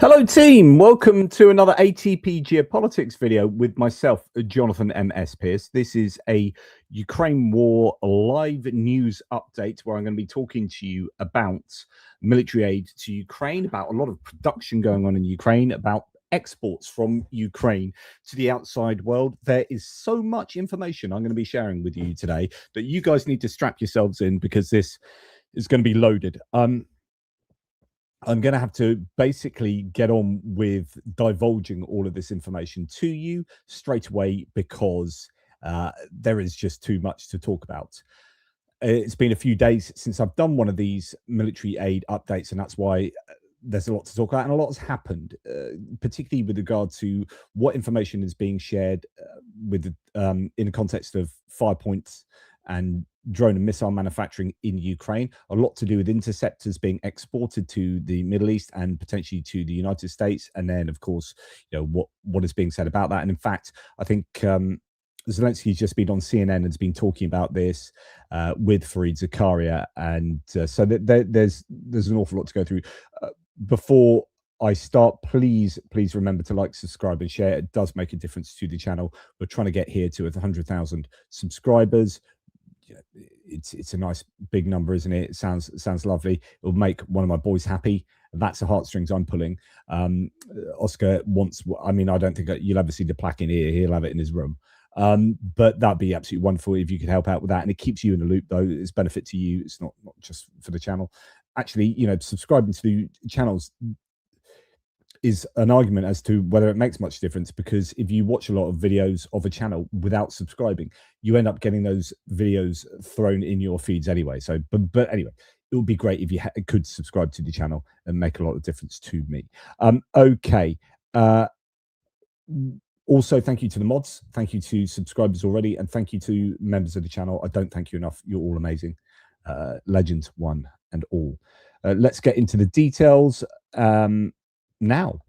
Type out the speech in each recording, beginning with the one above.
Hello team, welcome to another ATP Geopolitics video with myself, Jonathan M.S. Pearce. This is a Ukraine war live news update where I'm going to be talking to you about military aid to Ukraine, about a lot of production going on in Ukraine, about exports from Ukraine to the outside world. There is so much information I'm going to be sharing with you today that you guys need to strap yourselves in because this is going to be loaded. I'm going to have to basically get on with divulging all of this information to you straight away because there is just too much to talk about. It's been a few days since I've done one of these military aid updates, and that's why there's a lot to talk about, and a lot has happened, particularly with regard to what information is being shared with in the context of FirePoint and drone and missile manufacturing in Ukraine. A lot to do with interceptors being exported to the Middle East and potentially to the United States. And then, of course, you know, what is being said about that. And in fact, I think Zelensky's just been on CNN and has been talking about this with Fareed Zakaria. And so there's an awful lot to go through. Before I start, please remember to like, subscribe and share. It does make a difference to the channel. We're trying to get here to 100,000 subscribers. It's a nice big number, isn't it? It sounds lovely. It'll make one of my boys happy. That's the heartstrings I'm pulling. Oscar wants, I mean, I don't think you'll ever see the plaque in here. He'll have it in his room. But that'd be absolutely wonderful if you could help out with that. And it keeps you in the loop, though. It's benefit to you. It's not just for the channel. Actually, you know, subscribing to the channels is an argument as to whether it makes much difference, because if you watch a lot of videos of a channel without subscribing, you end up getting those videos thrown in your feeds anyway. So, but anyway, it would be great if you could subscribe to the channel and make a lot of difference to me. Okay. Also, thank you to the mods. Thank you to subscribers already. And thank you to members of the channel. I don't thank you enough. You're all amazing. Legends, one and all. Let's get into the details. Now.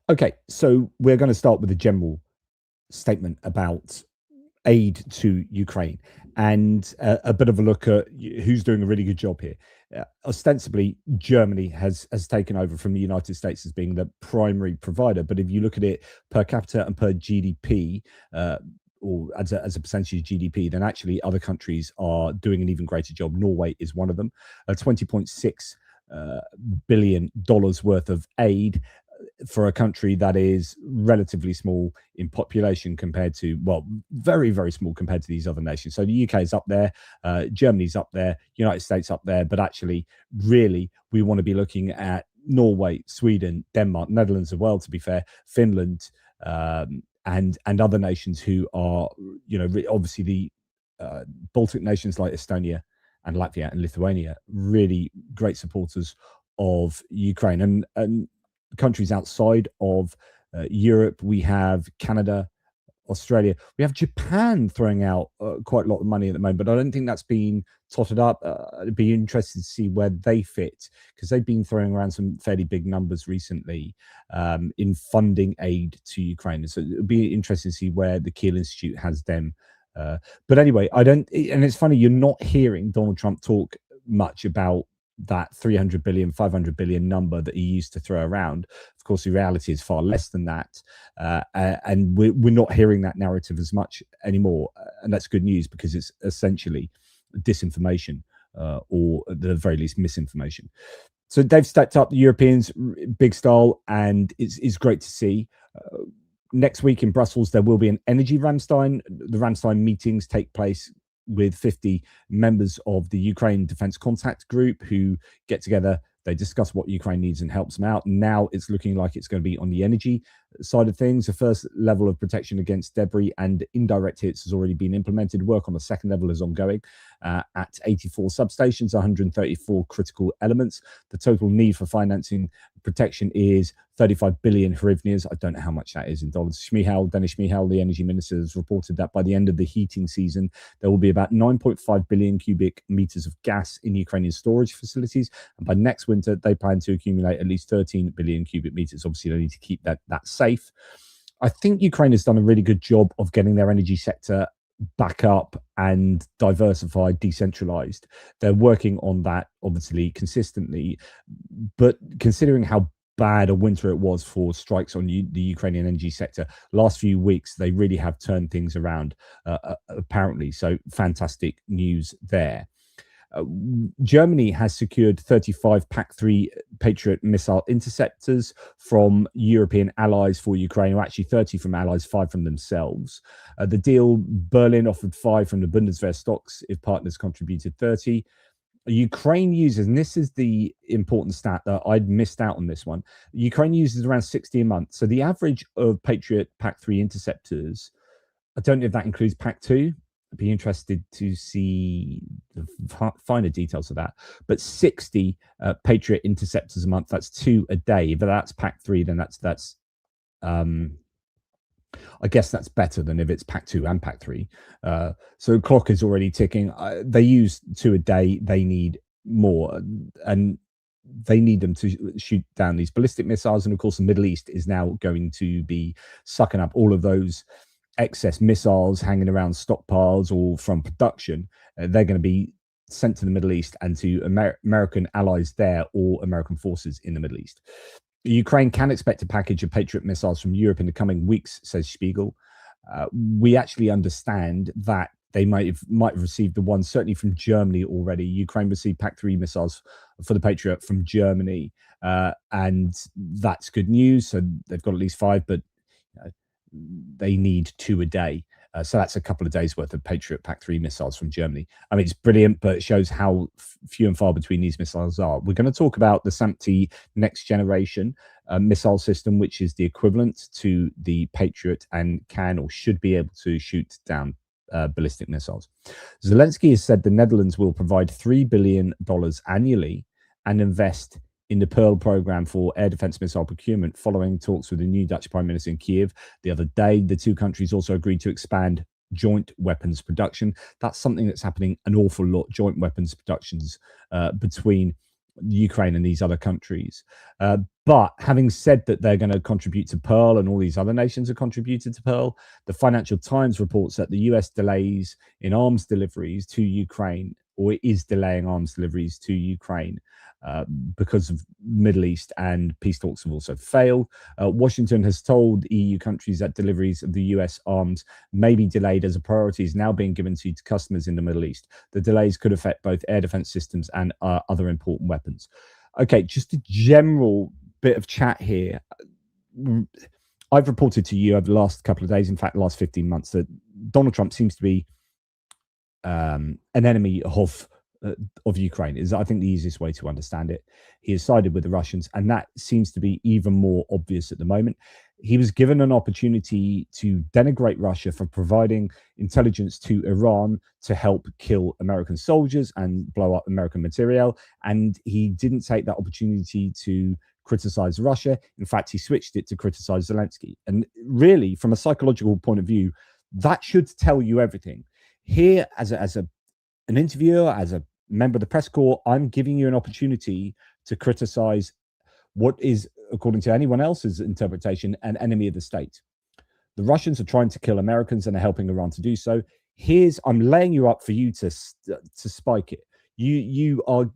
Okay, so we're going to start with a general statement about aid to Ukraine and a bit of a look at who's doing a really good job here. Ostensibly, Germany has taken over from the United States as being the primary provider, but if you look at it per capita and per GDP, or as a percentage of GDP, then actually other countries are doing an even greater job. Norway is one of them. $20.6 billion worth of aid for a country that is relatively small in population compared to, well, very, very small compared to these other nations. So the UK is up there, Germany's up there, United States up there, but actually, really, we want to be looking at Norway, Sweden, Denmark, Netherlands as well, to be fair, Finland, and other nations who are, you know, obviously the Baltic nations like Estonia and Latvia and Lithuania, really great supporters of Ukraine. And countries outside of Europe, we have Canada, Australia, we have Japan throwing out quite a lot of money at the moment, but I don't think that's been totted up. I'd be interested to see where they fit, because they've been throwing around some fairly big numbers recently in funding aid to Ukraine. So it'll be interesting to see where the Kiel Institute has them. But anyway, and it's funny, you're not hearing Donald Trump talk much about that 300 billion, 500 billion number that he used to throw around. Of course, the reality is far less than that. And we're not hearing that narrative as much anymore. And that's good news, because it's essentially disinformation or at the very least misinformation. So they've stepped up, the Europeans, big style, and it's great to see. Next week in Brussels, there will be an energy Ramstein. The Ramstein meetings take place with 50 members of the Ukraine Defense Contact Group who get together. They discuss what Ukraine needs and helps them out. Now it's looking like it's going to be on the energy side of things. The first level of protection against debris and indirect hits has already been implemented. Work on the second level is ongoing at 84 substations, 134 critical elements. The total need for financing protection is 35 billion hryvnias. I don't know how much that is in dollars. Dennis Shmihal, the energy minister, has reported that by the end of the heating season, there will be about 9.5 billion cubic meters of gas in Ukrainian storage facilities. And by next winter, they plan to accumulate at least 13 billion cubic meters. Obviously, they need to keep that safe. I think Ukraine has done a really good job of getting their energy sector backup and diversified, decentralized. They're working on that obviously consistently, but considering how bad a winter it was for strikes on the Ukrainian energy sector, last few weeks they really have turned things around, apparently. So fantastic news there. Germany has secured 35 PAC-3 Patriot missile interceptors from European allies for Ukraine, or actually 30 from allies, 5 from themselves. The deal, Berlin offered 5 from the Bundeswehr stocks if partners contributed 30. Ukraine uses, and this is the important stat that I'd missed out on this one, Ukraine uses around 60 a month. So the average of Patriot PAC-3 interceptors, I don't know if that includes PAC-2. I'd be interested to see the finer details of that. But 60 Patriot interceptors a month, that's 2 a day. But that's PAC-3, then that's I guess that's better than if it's PAC-2 and PAC-3. So clock is already ticking. They use 2 a day. They need more, and they need them to shoot down these ballistic missiles. And of course, the Middle East is now going to be sucking up all of those excess missiles hanging around stockpiles or from production. They're going to be sent to the Middle East and to American allies there, or American forces in the Middle East. Ukraine can expect a package of Patriot missiles from Europe in the coming weeks, says Spiegel. We actually understand that they might have received the one, certainly from Germany already. Ukraine received PAC-3 missiles for the Patriot from Germany, and that's good news. So they've got at least 5, but they need 2 a day. So that's a couple of days worth of Patriot PAC-3 missiles from Germany. I mean, it's brilliant, but it shows how few and far between these missiles are. We're going to talk about the SAMP next generation missile system, which is the equivalent to the Patriot and can or should be able to shoot down ballistic missiles. Zelensky has said the Netherlands will provide $3 billion annually and invest in the Pearl program for air defense missile procurement, following talks with the new Dutch Prime Minister in Kiev the other day. The two countries also agreed to expand joint weapons production. That's something that's happening an awful lot, joint weapons productions between Ukraine and these other countries. But having said that they're going to contribute to Pearl, and all these other nations have contributed to Pearl, the Financial Times reports that the US delays in arms deliveries to Ukraine, or is delaying arms deliveries to Ukraine, because of Middle East, and peace talks have also failed. Washington has told EU countries that deliveries of the US arms may be delayed as a priority is now being given to customers in the Middle East. The delays could affect both air defense systems and other important weapons. Okay, just a general bit of chat here. I've reported to you over the last couple of days, in fact, the last 15 months, that Donald Trump seems to be an enemy of Ukraine. Is, I think, the easiest way to understand it. He has sided with the Russians, and that seems to be even more obvious at the moment. He was given an opportunity to denigrate Russia for providing intelligence to Iran to help kill American soldiers and blow up American material, and he didn't take that opportunity to criticize Russia. In fact, he switched it to criticize Zelensky. And really, from a psychological point of view, that should tell you everything. Here, as an interviewer, as a member of the press corps, I'm giving you an opportunity to criticize what is, according to anyone else's interpretation, an enemy of the state. The Russians are trying to kill Americans and are helping Iran to do so. I'm laying you up for you to spike it. You are,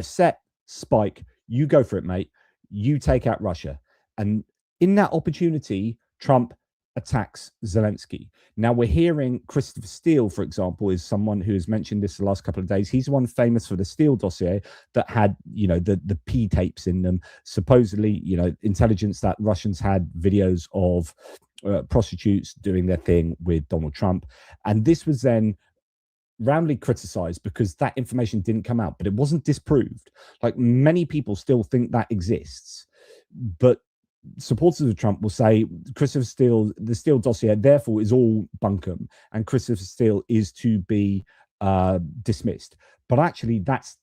set, spike, you go for it, mate. You take out Russia. And in that opportunity, Trump attacks Zelensky. Now we're hearing Christopher Steele, for example, is someone who has mentioned this the last couple of days. He's one famous for the Steele dossier that had, the P tapes in them. Supposedly, intelligence that Russians had videos of prostitutes doing their thing with Donald Trump. And this was then roundly criticized because that information didn't come out, but it wasn't disproved. Like, many people still think that exists, but supporters of Trump will say Christopher Steele, the Steele dossier, therefore is all bunkum, and Christopher Steele is to be dismissed. But actually, that's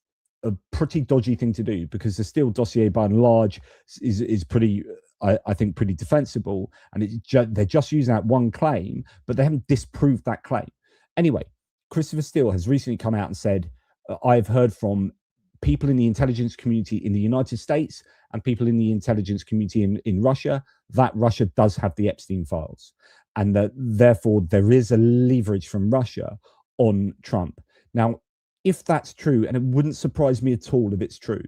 a pretty dodgy thing to do, because the Steele dossier, by and large, is pretty, I think, pretty defensible, and they're just using that one claim, but they haven't disproved that claim. Anyway, Christopher Steele has recently come out and said, I've heard from people in the intelligence community in the United States and people in the intelligence community in Russia that Russia does have the Epstein files. and that therefore there is a leverage from Russia on Trump. Now, if that's true, and it wouldn't surprise me at all if it's true,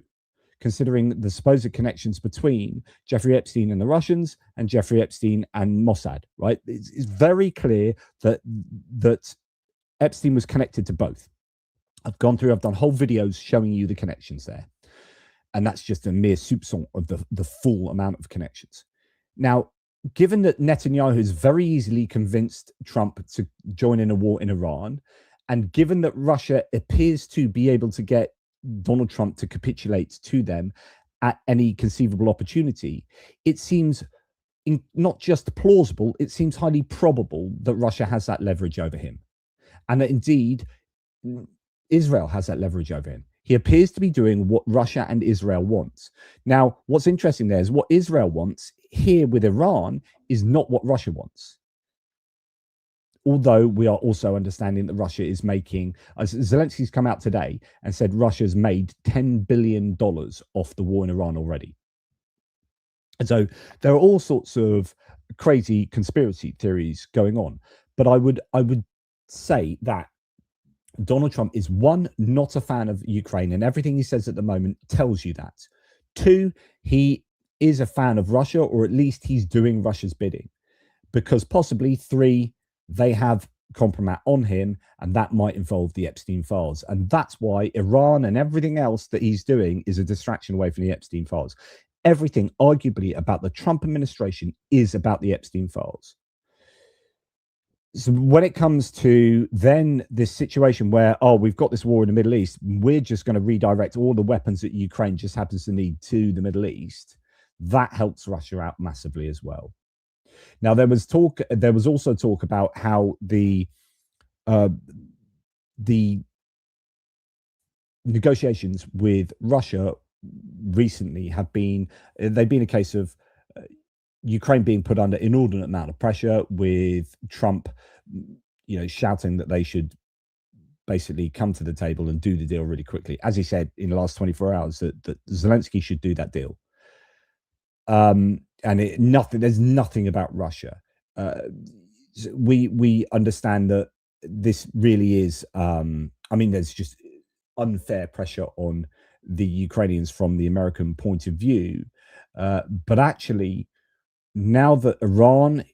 considering the supposed connections between Jeffrey Epstein and the Russians and Jeffrey Epstein and Mossad, right? It's very clear that Epstein was connected to both. I've done whole videos showing you the connections there. And that's just a mere soupçon of the full amount of connections. Now, given that Netanyahu has very easily convinced Trump to join in a war in Iran, and given that Russia appears to be able to get Donald Trump to capitulate to them at any conceivable opportunity, it seems not just plausible, it seems highly probable that Russia has that leverage over him. And that indeed, Israel has that leverage over him. He appears to be doing what Russia and Israel wants. Now, what's interesting there is what Israel wants here with Iran is not what Russia wants. Although we are also understanding that Russia is making, Zelensky's come out today and said Russia's made $10 billion off the war in Iran already. And so there are all sorts of crazy conspiracy theories going on. But I would say that Donald Trump is, one, not a fan of Ukraine, and everything he says at the moment tells you that. Two, he is a fan of Russia, or at least he's doing Russia's bidding, because possibly, three, they have compromat on him, and that might involve the Epstein files. And that's why Iran and everything else that he's doing is a distraction away from the Epstein files. Everything, arguably, about the Trump administration is about the Epstein files. So when it comes to then this situation where, oh, we've got this war in the Middle East, we're just going to redirect all the weapons that Ukraine just happens to need to the Middle East, that helps Russia out massively as well. Now, there was also talk about how the negotiations with Russia recently have been, they've been a case of Ukraine being put under inordinate amount of pressure, with Trump, shouting that they should basically come to the table and do the deal really quickly. As he said in the last 24 hours, that Zelensky should do that deal. And there's nothing about Russia. We understand that this really is, there's just unfair pressure on the Ukrainians from the American point of view. But actually, now that Iran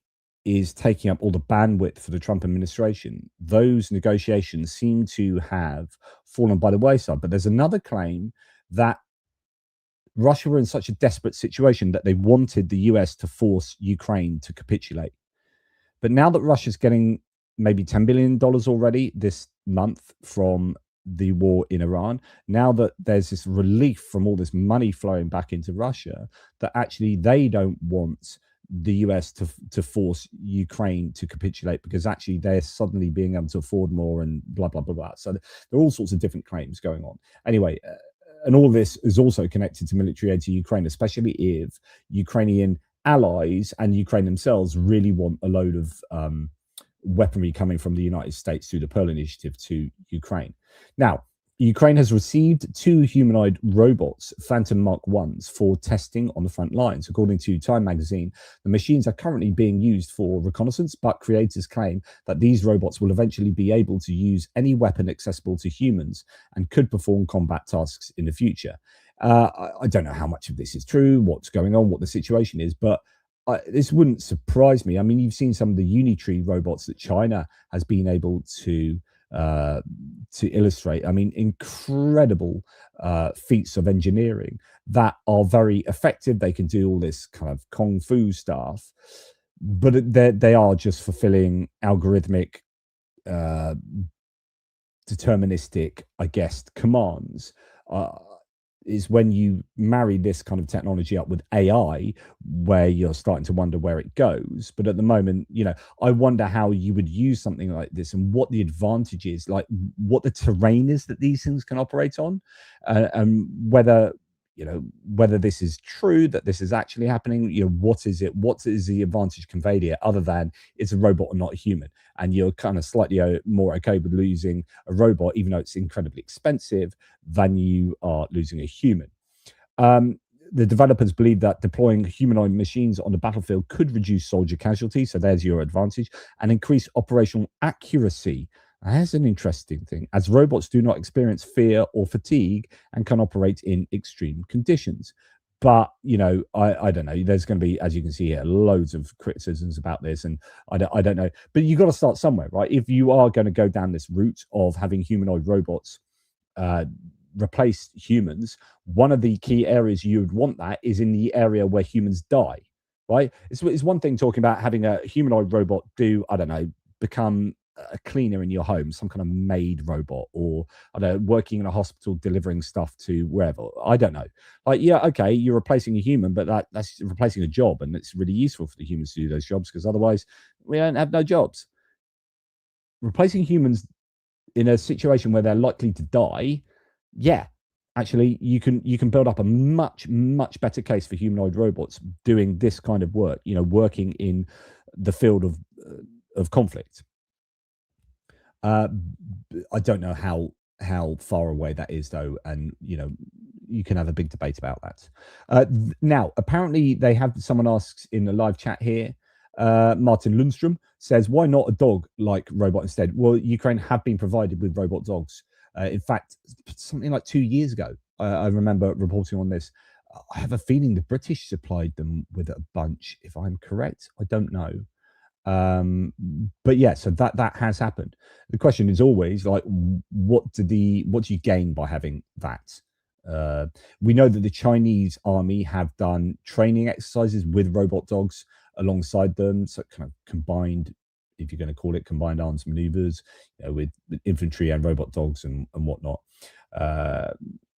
is taking up all the bandwidth for the Trump administration, those negotiations seem to have fallen by the wayside. But there's another claim that Russia were in such a desperate situation that they wanted the US to force Ukraine to capitulate. But now that Russia's getting maybe $10 billion already this month from the war in Iran, now that there's this relief from all this money flowing back into Russia, that actually they don't want the US to force Ukraine to capitulate, because actually they're suddenly being able to afford more and blah, blah, blah, blah. So there are all sorts of different claims going on. Anyway, and all this is also connected to military aid to Ukraine, especially if Ukrainian allies and Ukraine themselves really want a load of weaponry coming from the United States through the Pearl Initiative to Ukraine. Now, Ukraine has received 2 humanoid robots, Phantom Mark 1s, for testing on the front lines. According to Time magazine, the machines are currently being used for reconnaissance, but creators claim that these robots will eventually be able to use any weapon accessible to humans and could perform combat tasks in the future. I don't know how much of this is true, what's going on, what the situation is, but this wouldn't surprise me. I mean, you've seen some of the Unitree robots that China has been able to illustrate. I mean, incredible feats of engineering that are very effective. They can do all this kind of kung fu stuff, but they are just fulfilling algorithmic, deterministic, I guess, commands. Is when you marry this kind of technology up with AI, where you're starting to wonder where it goes. But at the moment, I wonder how you would use something like this and what the advantage is, like what the terrain is that these things can operate on, and whether this is true, that this is actually happening. What is it? What is the advantage conveyed here, other than it's a robot and not a human? And you're kind of slightly more okay with losing a robot, even though it's incredibly expensive, than you are losing a human. the developers believe that deploying humanoid machines on the battlefield could reduce soldier casualties, so there's your advantage, and increase operational accuracy. That's an interesting thing, as robots do not experience fear or fatigue and can operate in extreme conditions. But I don't know. There's going to be, as you can see here, loads of criticisms about this, and I don't know. But you've got to start somewhere, right? If you are going to go down this route of having humanoid robots replace humans, one of the key areas you would want that is in the area where humans die, right? It's one thing talking about having a humanoid robot do, I don't know, become a cleaner in your home, some kind of maid robot, or I don't know, working in a hospital delivering stuff to wherever. I don't know. Like, yeah, okay, you're replacing a human, but that's replacing a job, and it's really useful for the humans to do those jobs, because otherwise we don't have no jobs. Replacing humans in a situation where they're likely to die, yeah, actually you can build up a much better case for humanoid robots doing this kind of work, working in the field of conflict. I don't know how far away that is, though, and you can have a big debate about that. Now, apparently, they have someone asks in the live chat here. Martin Lundstrom says, "Why not a dog-like robot instead?" Well, Ukraine have been provided with robot dogs. In fact, something like 2 years ago, I remember reporting on this. I have a feeling the British supplied them with a bunch, if I'm correct. I don't know. But yeah, so that has happened. The question is always like, what do you gain by having that? We know that the Chinese army have done training exercises with robot dogs alongside them, so kind of combined, if you're going to call it combined arms maneuvers, with infantry and robot dogs and whatnot.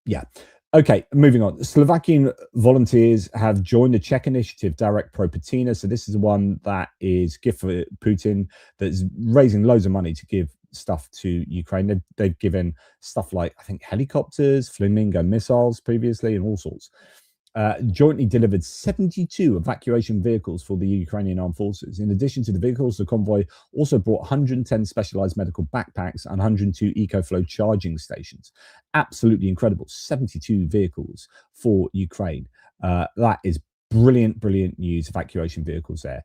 Yeah. Okay, moving on. Slovakian volunteers have joined the Czech initiative Direct Pro Patina. So this is one that is gift for Putin, that's raising loads of money to give stuff to Ukraine. They've given stuff like, I think, helicopters, Flamingo missiles previously, and all sorts. Jointly delivered 72 evacuation vehicles for the Ukrainian armed forces. In addition to the vehicles, the convoy also brought 110 specialized medical backpacks and 102 EcoFlow charging stations. Absolutely incredible. 72 vehicles for Ukraine. That is brilliant news. Evacuation vehicles there.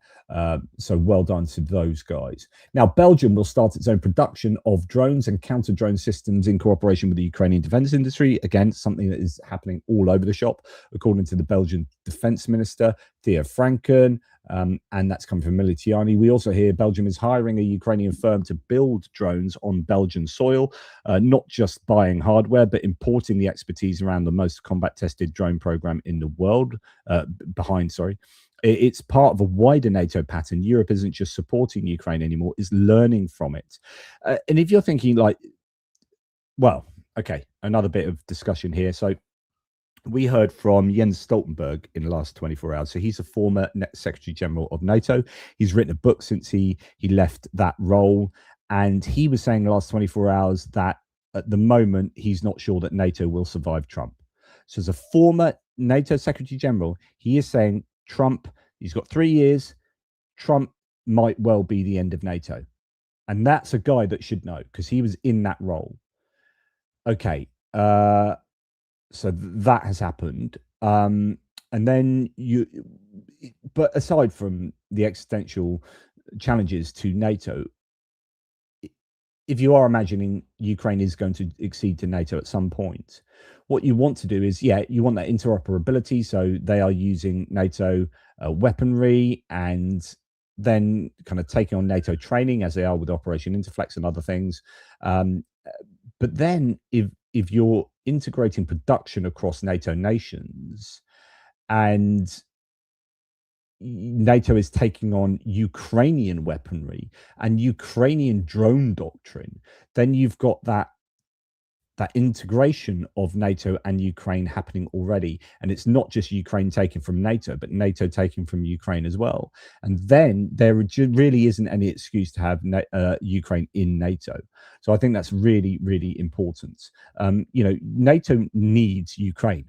So well done to those guys. Now, Belgium will start its own production of drones and counter drone systems in cooperation with the Ukrainian defense industry. Again, something that is happening all over the shop, according to the Belgian defense minister, Theo Franken. And that's coming from Militiani. We also hear Belgium is hiring a Ukrainian firm to build drones on Belgian soil, not just buying hardware, but importing the expertise around the most combat-tested drone program in the world. It's part of a wider NATO pattern. Europe isn't just supporting Ukraine anymore; it's learning from it. And if you're thinking like, well, okay, another bit of discussion here. So we heard from Jens Stoltenberg in the last 24 hours. So he's a former Secretary General of NATO. He's written a book since he left that role. And he was saying the last 24 hours that at the moment, he's not sure that NATO will survive Trump. So as a former NATO Secretary General, he is saying Trump, he's got 3 years. Trump might well be the end of NATO. And that's a guy that should know, because he was in that role. Okay. So that has happened. And then but aside from the existential challenges to NATO, if you are imagining Ukraine is going to accede to NATO at some point, what you want to do is, you want that interoperability. So they are using NATO weaponry and then kind of taking on NATO training, as they are with Operation Interflex and other things. But then if you're integrating production across NATO nations and NATO is taking on Ukrainian weaponry and Ukrainian drone doctrine, then you've got that integration of NATO and Ukraine happening already. And it's not just Ukraine taking from NATO, but NATO taking from Ukraine as well. And then there really isn't any excuse to have Ukraine in NATO. So I think that's really important. NATO needs Ukraine.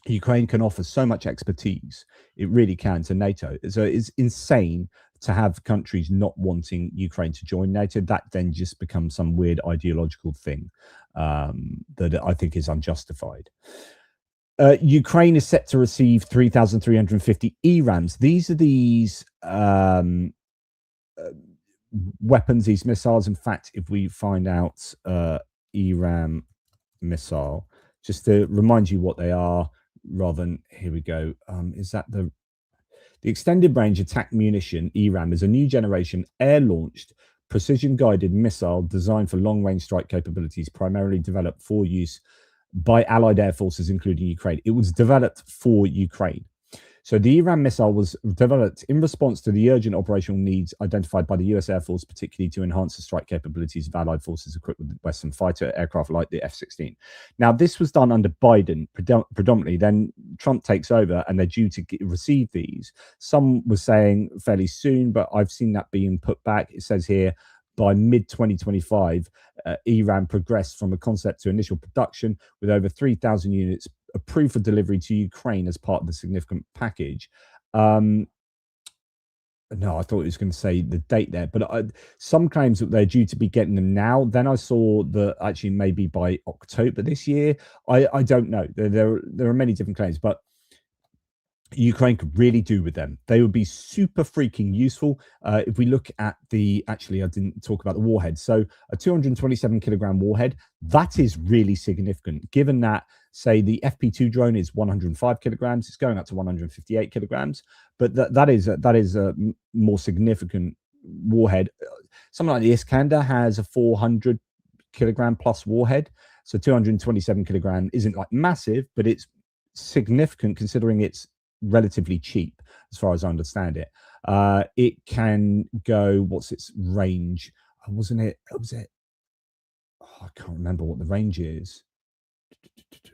Ukraine can offer so much expertise. It really can to NATO. So it's insane to have countries not wanting Ukraine to join NATO. That then just becomes some weird ideological thing that I think is unjustified. Ukraine is set to receive 3,350 ERAMs. These are these weapons, these missiles. In fact, if we find out ERAM missile, just to remind you what they are, rather than here we go. Is that the extended range attack munition? ERAM is a new generation air launched precision guided missile designed for long range strike capabilities, primarily developed for use by allied air forces, including Ukraine. It was developed for Ukraine. So the ERAM missile was developed in response to the urgent operational needs identified by the US Air Force, particularly to enhance the strike capabilities of allied forces equipped with Western fighter aircraft like the F-16. Now, this was done under Biden predominantly. Then Trump takes over and they're due to receive these. Some were saying fairly soon, but I've seen that being put back. It says here, by mid-2025, ERAM progressed from a concept to initial production with over 3,000 units approved for delivery to Ukraine as part of the significant package. No, I thought it was going to say the date there, but some claims that they're due to be getting them now. Then I saw that actually maybe by October this year. I don't know. There are many different claims, but Ukraine could really do with them. They would be super freaking useful. If we look at actually, I didn't talk about the warhead. So a 227 kilogram warhead, that is really significant, given that, say, the FP2 drone is 105 kilograms. It's going up to 158 kilograms, but that is a more significant warhead. Something like the Iskander has a 400 kilogram plus warhead. So 227 kilogram isn't like massive, but it's significant considering it's relatively cheap as far as I understand it. It can go, what's its range? Was it I can't remember what the range is.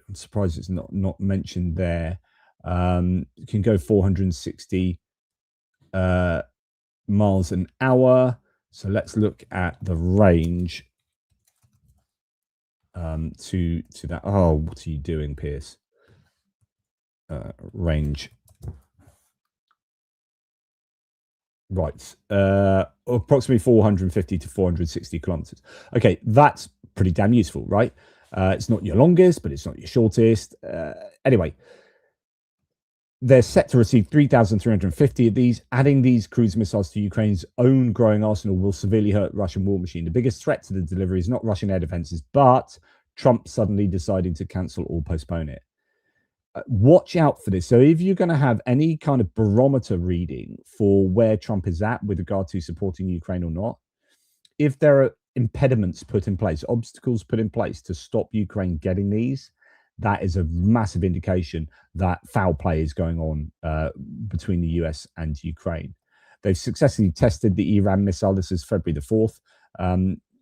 I'm surprised it's not mentioned there. It can go 460 miles an hour. So let's look at the range to that. Oh, what are you doing, Pierce? Range. Right. Approximately 450 to 460 kilometers. Okay, that's pretty damn useful, right? It's not your longest, but it's not your shortest. Anyway, they're set to receive 3,350 of these. Adding these cruise missiles to Ukraine's own growing arsenal will severely hurt Russian war machine. The biggest threat to the delivery is not Russian air defenses, but Trump suddenly deciding to cancel or postpone it. Watch out for this. So if you're going to have any kind of barometer reading for where Trump is at with regard to supporting Ukraine or not, if there are impediments put in place, obstacles put in place to stop Ukraine getting these, that is a massive indication that foul play is going on between the US and Ukraine. They've successfully tested the Iran missile. This is February the 4th.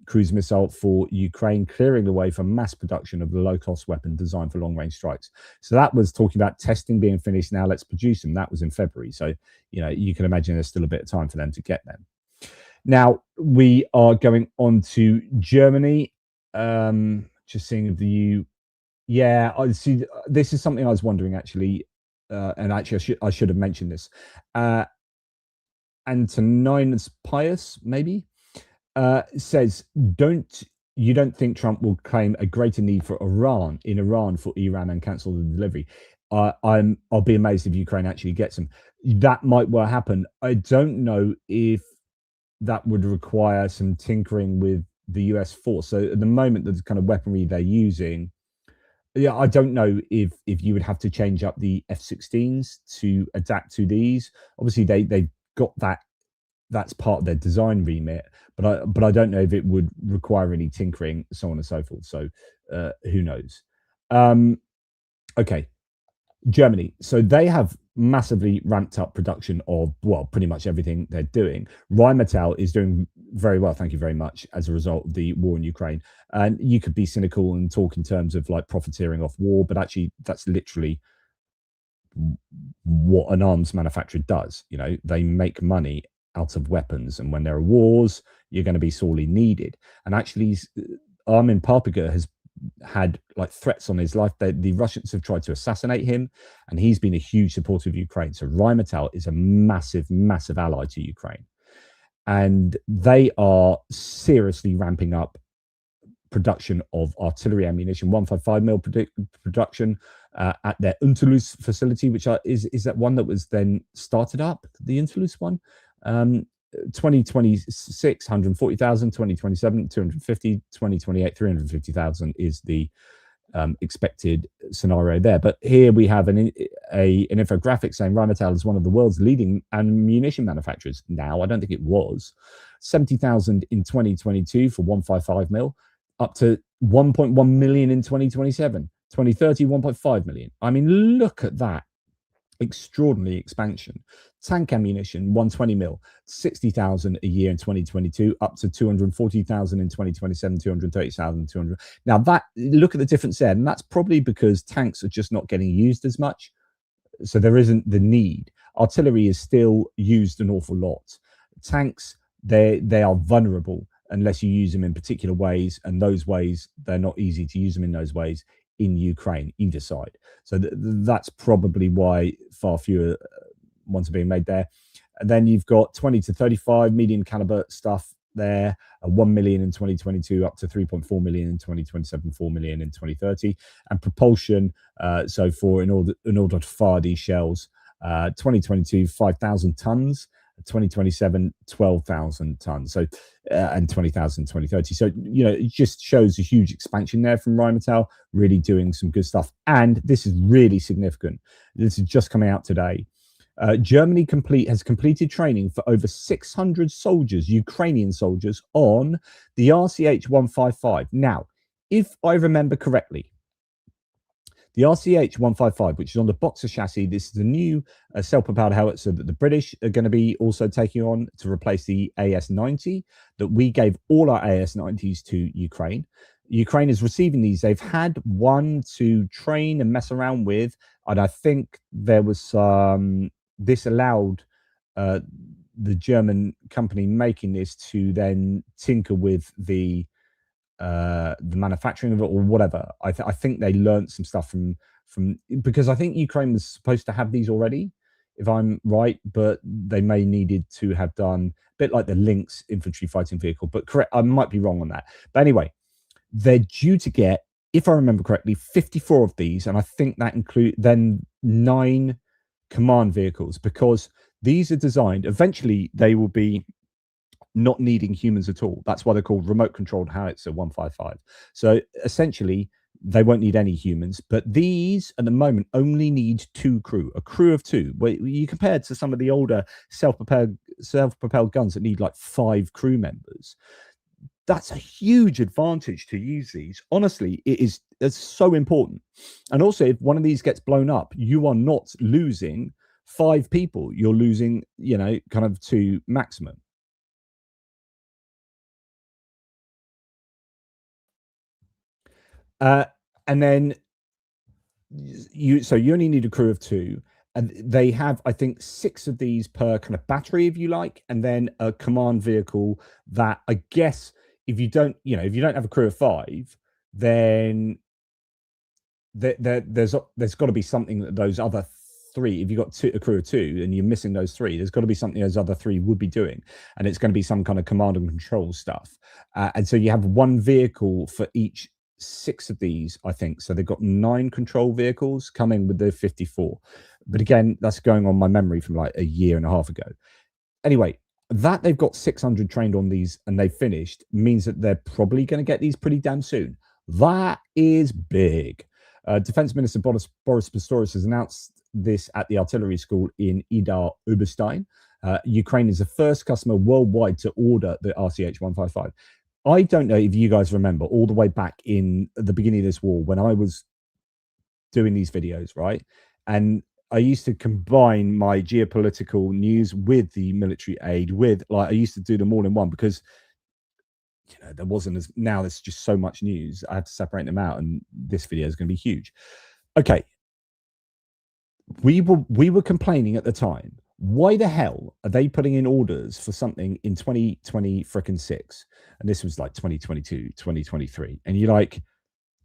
Cruise missile for Ukraine, clearing the way for mass production of the low-cost weapon designed for long-range strikes. So that was talking about testing being finished. Now let's produce them. That was in February. So, you can imagine there's still a bit of time for them to get them. Now we are going on to Germany. Just seeing the view. Yeah, I see. This is something I was wondering actually, and actually I should have mentioned this. Antoninus Pius, maybe. Says, you don't think Trump will claim a greater need for Iran for Iran and cancel the delivery? I'll be amazed if Ukraine actually gets them. That might well happen. I don't know if that would require some tinkering with the US force. So at the moment, the kind of weaponry they're using, I don't know if you would have to change up the F-16s to adapt to these. Obviously, they've got that. That's part of their design remit, but I don't know if it would require any tinkering, so on and so forth. So who knows? Okay, Germany. So they have massively ramped up production of, well, pretty much everything they're doing. Rheinmetall is doing very well, thank you very much, as a result of the war in Ukraine. And you could be cynical and talk in terms of like profiteering off war, but actually that's literally what an arms manufacturer does. They make money out of weapons, and when there are wars, you're going to be sorely needed. And actually, Armin Papiga has had like threats on his life. The Russians have tried to assassinate him, and he's been a huge supporter of Ukraine. So Rheinmetall is a massive ally to Ukraine, and they are seriously ramping up production of artillery ammunition, 155mm production, at their Unterlüß facility, which is that one that was then started up, the Unterlüß one. 2026, 140,000, 2027, 250, 2028, 350,000 is the expected scenario there. But here we have an infographic saying Rheinmetall is one of the world's leading ammunition manufacturers. Now, I don't think it was. 70,000 in 2022 for 155 mil, up to 1.1 million in 2027. 2030, 1.5 million. I mean, look at that extraordinary expansion. Tank ammunition, 120 mil, 60,000 a year in 2022, up to 240,000 in 2027, 230,000, 200. Now that, look at the difference there, and that's probably because tanks are just not getting used as much, so there isn't the need. Artillery is still used an awful lot. Tanks, they are vulnerable unless you use them in particular ways, and those ways, they're not easy to use them in those ways in Ukraine, either side. So that's probably why far fewer ones are being made there. And then you've got 20 to 35 medium caliber stuff there, 1 million in 2022, up to 3.4 million in 2027, 4 million in 2030. And propulsion, so for in order to fire these shells, 2022, 5,000 tons. 2027, 12,000 tons. So, and 20,000 2030. So, you know, it just shows a huge expansion there from Rheinmetall, really doing some good stuff. And this is really significant. This is just coming out today. Germany has completed training for over 600 soldiers, Ukrainian soldiers, on the RCH 155. Now, if I remember correctly, the RCH 155, which is on the Boxer chassis, this is a new self-propelled howitzer that the British are going to be also taking on to replace the AS-90 that we gave all our AS-90s to Ukraine. Ukraine is receiving these. They've had one to train and mess around with, and I think there was this allowed the German company making this to then tinker with the manufacturing of it or whatever. I think they learned some stuff from because I think Ukraine was supposed to have these already, if I'm right, but they may needed to have done a bit like the Lynx infantry fighting vehicle. But correct, I might be wrong on that. But anyway, they're due to get, if I remember correctly, 54 of these, and I think that include then 9 command vehicles, because these are designed. Eventually, they will be not needing humans at all. That's why they're called remote controlled howitzer 155. So essentially, they won't need any humans, but these at the moment only need 2 crew, a crew of 2. Where you compared to some of the older self-propelled guns that need like 5 crew members. That's a huge advantage to use these. Honestly, it's so important. And also, if one of these gets blown up, you are not losing 5 people. You're losing, you know, kind of 2 maximum. And then you only need a crew of 2, and they have, I think, 6 of these per kind of battery, if you like, and then a command vehicle that I guess if you don't have a crew of 5, then there's got to be something that those other 3, if you've got a crew of 2 and you're missing those 3, there's got to be something those other 3 would be doing, and it's going to be some kind of command and control stuff. And so you have 1 vehicle for each 6 of these, I think. So they've got 9 control vehicles coming with the 54. But again, that's going on my memory from like a year and a half ago. Anyway, that they've got 600 trained on these and they've finished means that they're probably going to get these pretty damn soon. That is big. Defense Minister Boris Pistorius has announced this at the artillery school in Idar Oberstein. Ukraine is the first customer worldwide to order the RCH 155. I don't know if you guys remember all the way back in the beginning of this war when I was doing these videos, right? And I used to combine my geopolitical news with the military aid, with like I used to do them all in one, because you know there wasn't as, now there's just so much news. I had to separate them out, and this video is going to be huge. Okay, we were complaining at the time. Why the hell are they putting in orders for something in 2020 frickin' 6? And this was like 2022, 2023. And you're like,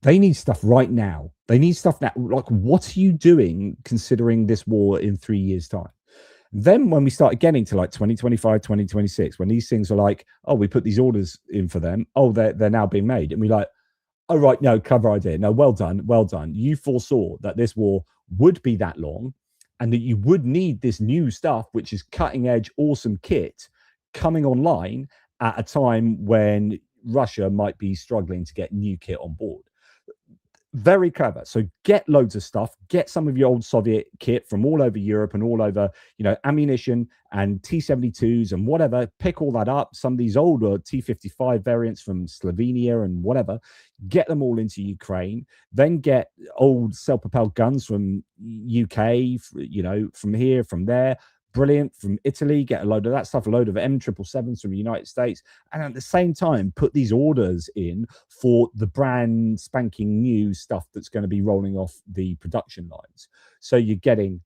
they need stuff right now. They need stuff now. Like, what are you doing considering this war in 3 years' time? Then when we started getting to like 2025, 2026, when these things are like, oh, we put these orders in for them. Oh, they're now being made. And we're like, Oh, right. No, clever idea. No, well done. Well done. You foresaw that this war would be that long and that you would need this new stuff, which is cutting edge, awesome kit coming online at a time when Russia might be struggling to get new kit on board. Very clever. So get loads of stuff, get some of your old Soviet kit from all over Europe and all over, ammunition and T-72s and whatever. Pick all that up. Some of these older T-55 variants from Slovenia and whatever. Get them all into Ukraine. Then get old self-propelled guns from UK, from here, from there. Brilliant. From Italy, get a load of that stuff, a load of M777s from the United States. And at the same time, put these orders in for the brand spanking new stuff that's going to be rolling off the production lines. So you're getting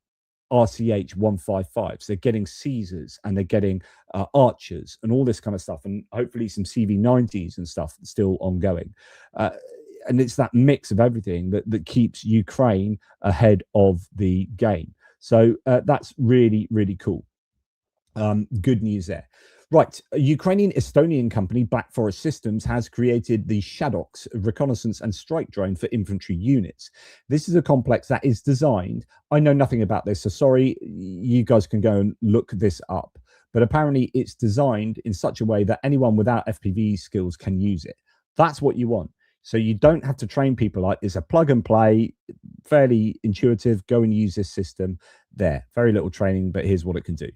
RCH 155s, they're getting Caesars, and they're getting Archers and all this kind of stuff, and hopefully some CV90s and stuff still ongoing. And it's that mix of everything that keeps Ukraine ahead of the game. So that's really, really cool. Good news there. Right, a Ukrainian Estonian company, Black Forest Systems, has created the Shadoks reconnaissance and strike drone for infantry units. This is a complex that is designed. I know nothing about this, so sorry, you guys can go and look this up. But apparently it's designed in such a way that anyone without FPV skills can use it. That's what you want. So you don't have to train people. Like, it's a plug and play, fairly intuitive. Go and use this system there. Very little training, but here's what it can do.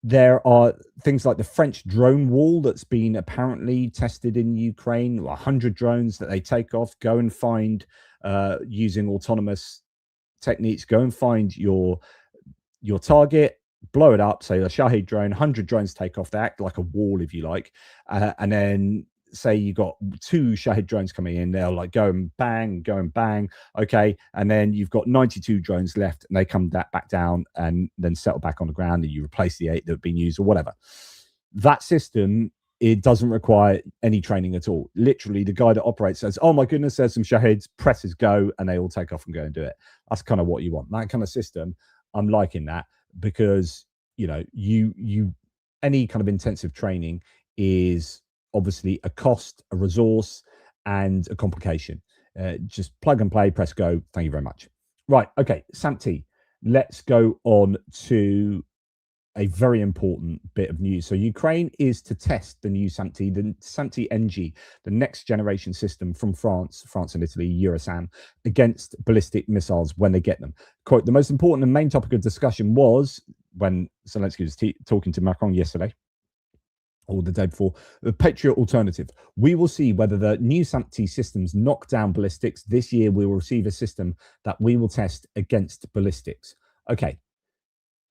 There are things like the French drone wall that's been apparently tested in Ukraine. 100 drones that they take off, go and find using autonomous techniques. Go and find your target, blow it up. Say a Shahid drone, 100 drones take off. They act like a wall, if you like, and then say you got 2 Shahid drones coming in, they'll like go and bang, okay, and then you've got 92 drones left, and they come back down and then settle back on the ground, and you replace the 8 that have been used or whatever. That system, it doesn't require any training at all. Literally, the guy that operates says, "Oh my goodness, there's some Shahids," presses go, and they all take off and go and do it. That's kind of what you want. That kind of system, I'm liking that, because you any kind of intensive training is obviously a cost, a resource, and a complication. Just plug and play, press go. Thank you very much. Right. Okay. SAMP. Let's go on to a very important bit of news. So Ukraine is to test the new SAMP, the SAMP NG, the next generation system from France and Italy, Eurosam, against ballistic missiles when they get them. Quote, the most important and main topic of discussion was when Zelensky was talking to Macron yesterday, or the day before, the Patriot alternative. We will see whether the new SAMP systems knock down ballistics. This year, we will receive a system that we will test against ballistics. Okay.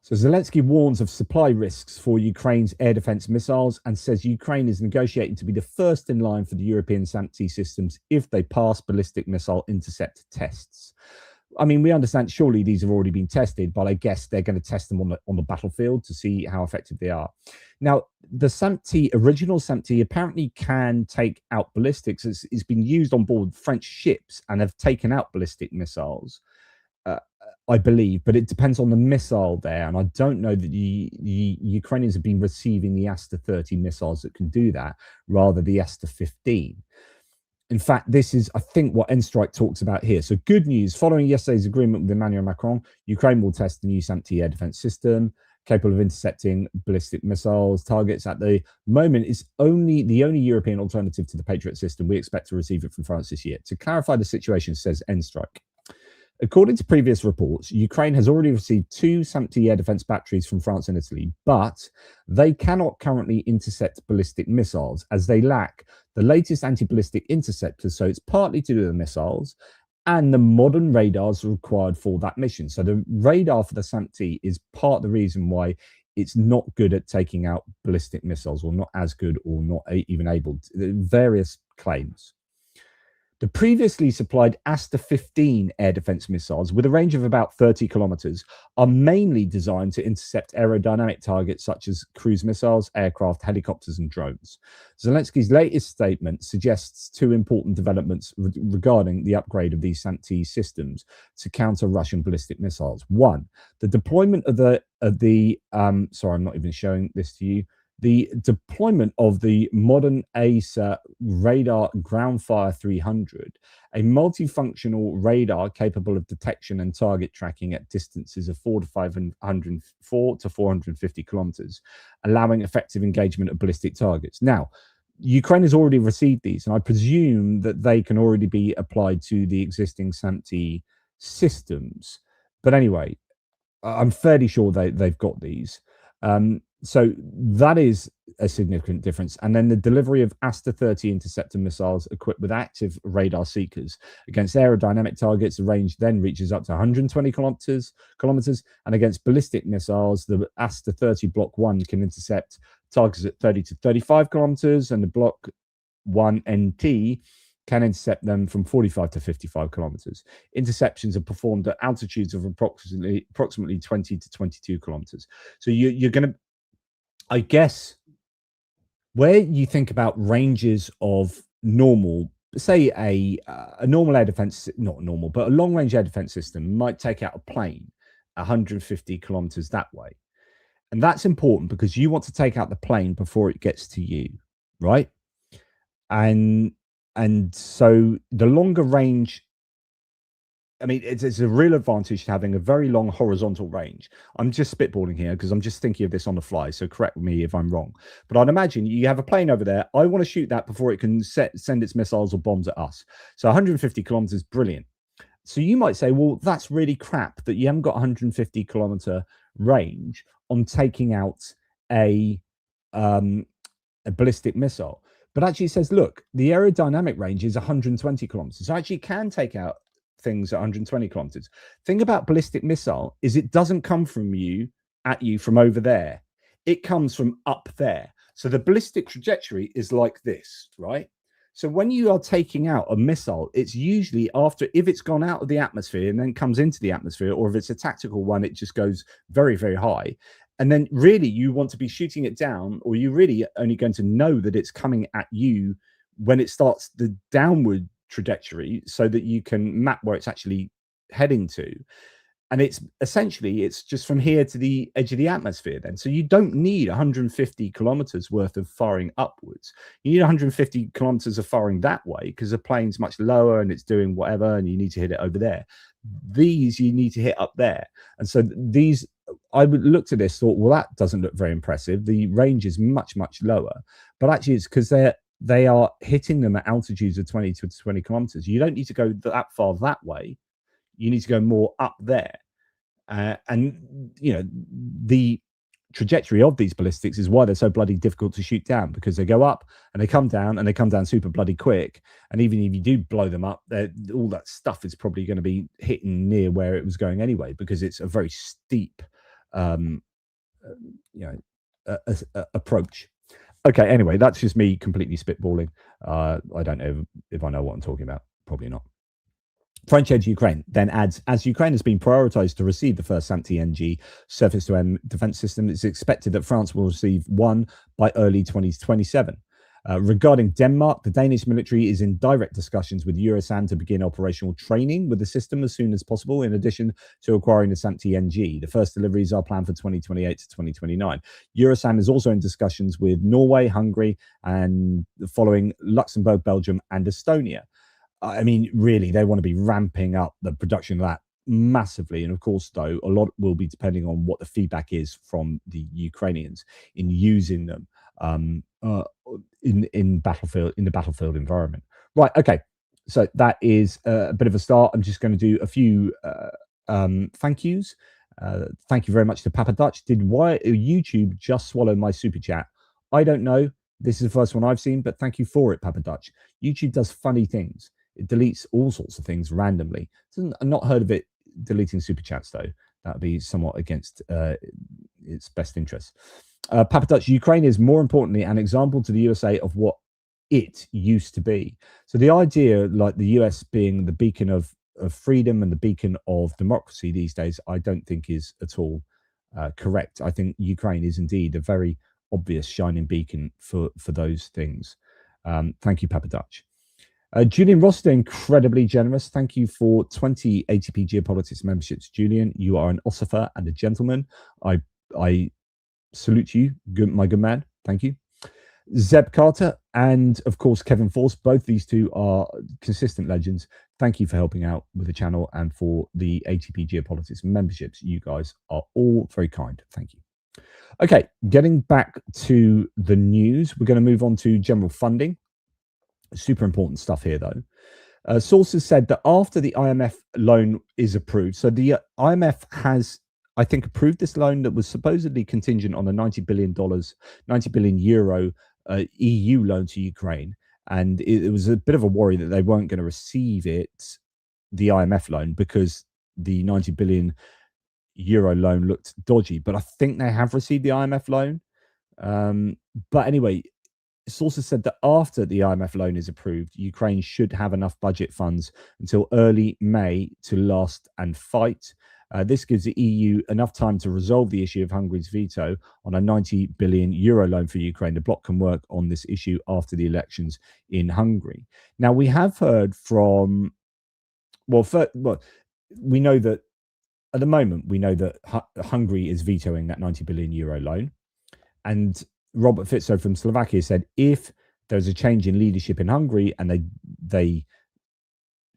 So Zelensky warns of supply risks for Ukraine's air defense missiles and says Ukraine is negotiating to be the first in line for the European SAMP systems if they pass ballistic missile intercept tests. I mean, we understand surely these have already been tested, but I guess they're going to test them on the battlefield to see how effective they are. Now, the SAMP, original SAMP, apparently can take out ballistics. It's been used on board French ships and have taken out ballistic missiles, I believe, but it depends on the missile there. And I don't know that the Ukrainians have been receiving the Aster-30 missiles that can do that, rather the Aster-15. In fact, this is, I think, what N-Strike talks about here. So good news. Following yesterday's agreement with Emmanuel Macron, Ukraine will test the new SAMP air defense system, capable of intercepting ballistic missiles targets. At the moment, it's the only European alternative to the Patriot system. We expect to receive it from France this year. To clarify the situation, says N-Strike. According to previous reports, Ukraine has already received 2 SAMP air defense batteries from France and Italy, but they cannot currently intercept ballistic missiles as they lack the latest anti-ballistic interceptors. So it's partly to do with the missiles and the modern radars required for that mission. So the radar for the SAMP is part of the reason why it's not good at taking out ballistic missiles, or not as good, or not even able to. Various claims. The previously supplied Aster-15 air defense missiles, with a range of about 30 kilometers, are mainly designed to intercept aerodynamic targets such as cruise missiles, aircraft, helicopters, and drones. Zelensky's latest statement suggests 2 important developments regarding the upgrade of these SAMP systems to counter Russian ballistic missiles. 1, the deployment of sorry, I'm not even showing this to you. the deployment of the modern ASA radar Groundfire 300, a multifunctional radar capable of detection and target tracking at distances of 4 to 450 kilometers, allowing effective engagement of ballistic targets. Now, Ukraine has already received these, and I presume that they can already be applied to the existing SAMP systems. But anyway, I'm fairly sure they've got these. So that is a significant difference. And then the delivery of Aster-30 interceptor missiles equipped with active radar seekers against aerodynamic targets, the range then reaches up to 120 kilometers, and against ballistic missiles, the Aster-30 Block 1 can intercept targets at 30 to 35 kilometers, and the Block 1 NT can intercept them from 45 to 55 kilometers. Interceptions are performed at altitudes of approximately 20 to 22 kilometers. So you're going to, I guess, where you think about ranges of normal, say a normal air defense, not normal, but a long range air defense system might take out a plane 150 kilometers that way. And that's important because you want to take out the plane before it gets to you, right? And so the longer range, I mean, it's a real advantage to having a very long horizontal range. I'm just spitballing here because I'm just thinking of this on the fly, so correct me if I'm wrong. But I'd imagine you have a plane over there. I want to shoot that before it can send its missiles or bombs at us. So 150 kilometers, brilliant. So you might say, well, that's really crap that you haven't got 150 kilometer range on taking out a ballistic missile. But actually it says, look, the aerodynamic range is 120 kilometers. So actually can take out things at 120 kilometers. Thing about ballistic missile is it doesn't come from at you from over there. It comes from up there. So the ballistic trajectory is like this, right? So when you are taking out a missile, it's usually after, if it's gone out of the atmosphere and then comes into the atmosphere, or if it's a tactical one, it just goes very, very high. And then really you want to be shooting it down, or you're really only going to know that it's coming at you when it starts the downward trajectory so that you can map where it's actually heading to. And it's essentially, it's just from here to the edge of the atmosphere then. So you don't need 150 kilometers worth of firing upwards. You need 150 kilometers of firing that way because the plane's much lower and it's doing whatever, and you need to hit it over there. These you need to hit up there. And so these, I would look to this, thought, well, that doesn't look very impressive. The range is much, much lower. But actually it's because they are hitting them at altitudes of 20 to 20 kilometers. You don't need to go that far that way. You need to go more up there. And, you know, the trajectory of these ballistics is why they're so bloody difficult to shoot down, because they go up and they come down super bloody quick. And even if you do blow them up, all that stuff is probably going to be hitting near where it was going anyway, because it's a very steep, approach. Okay, anyway, that's just me completely spitballing. I don't know if I know what I'm talking about. Probably not. French Edge Ukraine then adds, as Ukraine has been prioritized to receive the first SAMP-TNG surface-to-air defense system, it's expected that France will receive one by early 2027. Regarding Denmark, the Danish military is in direct discussions with Eurosam to begin operational training with the system as soon as possible, in addition to acquiring the SAMP-TNG. The first deliveries are planned for 2028 to 2029. Eurosam is also in discussions with Norway, Hungary, and following Luxembourg, Belgium, and Estonia. I mean, really, they want to be ramping up the production of that massively. And of course, though, a lot will be depending on what the feedback is from the Ukrainians in using them in the battlefield environment. Right. Okay. So that is a bit of a start. I'm just going to do a few thank yous. Thank you very much to Papa Dutch. Did YouTube just swallow my super chat? I don't know. This is the first one I've seen, but thank you for it, Papa Dutch. YouTube does funny things. It deletes all sorts of things randomly. I've not heard of it deleting super chats, though. That would be somewhat against its best interests. Papa Dutch, Ukraine is more importantly an example to the USA of what it used to be. So the idea, like the US being the beacon of freedom and the beacon of democracy these days, I don't think is at all correct. I think Ukraine is indeed a very obvious shining beacon for those things. Thank you, Papa Dutch. Julian Ross, incredibly generous. Thank you for 20 ATP Geopolitics memberships, Julian. You are an ossifer and a gentleman. I salute you, my good man. Thank you. Zeb Carter and, of course, Kevin Force. Both these two are consistent legends. Thank you for helping out with the channel and for the ATP Geopolitics memberships. You guys are all very kind. Thank you. Okay, getting back to the news, we're going to move on to general funding. Super important stuff here, though. Sources said that after the IMF loan is approved, so the IMF has, I think, approved this loan that was supposedly contingent on a $90 billion euro EU loan to Ukraine. And it was a bit of a worry that they weren't going to receive it, the IMF loan, because the 90 billion euro loan looked dodgy. But I think they have received the IMF loan. But anyway, sources said that after the IMF loan is approved, Ukraine should have enough budget funds until early May to last and fight. This gives the EU enough time to resolve the issue of Hungary's veto on a 90 billion euro loan for Ukraine. The bloc can work on this issue after the elections in Hungary. Now, we have heard from, we know that at the moment, we know that Hungary is vetoing that 90 billion euro loan. And Robert Fico from Slovakia said if there's a change in leadership in Hungary and they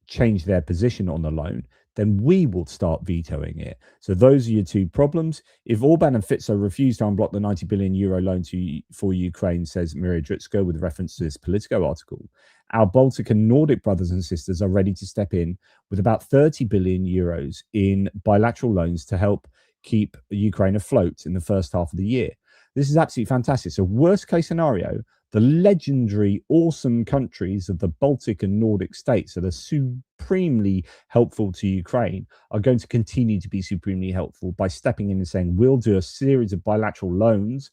change their position on the loan, then we will start vetoing it. So those are your two problems. If Orban and Fico refuse to unblock the 90 billion euro loan for Ukraine, says Miria Dritsko with reference to this Politico article, our Baltic and Nordic brothers and sisters are ready to step in with about 30 billion euros in bilateral loans to help keep Ukraine afloat in the first half of the year. This is absolutely fantastic. So worst case scenario, the legendary, awesome countries of the Baltic and Nordic states that are supremely helpful to Ukraine are going to continue to be supremely helpful by stepping in and saying, we'll do a series of bilateral loans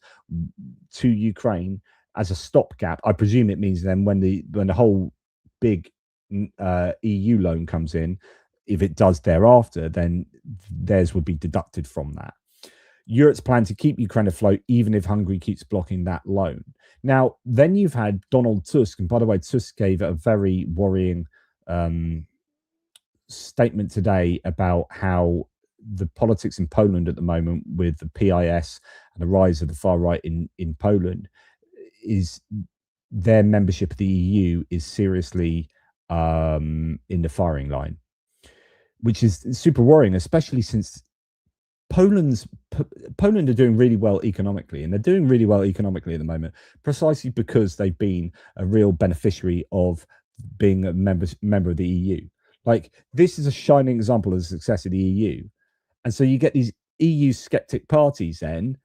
to Ukraine as a stopgap. I presume it means then when the whole big EU loan comes in, if it does thereafter, then theirs would be deducted from that. Europe's plan to keep Ukraine afloat, even if Hungary keeps blocking that loan. Now, then you've had Donald Tusk, and by the way, Tusk gave a very worrying statement today about how the politics in Poland at the moment, with the PIS and the rise of the far right in Poland, is their membership of the EU is seriously in the firing line, which is super worrying, especially since Poland are doing really well economically, and they're doing really well economically at the moment precisely because they've been a real beneficiary of being a member of the EU. Like, this is a shining example of the success of the EU. And so you get these EU skeptic parties then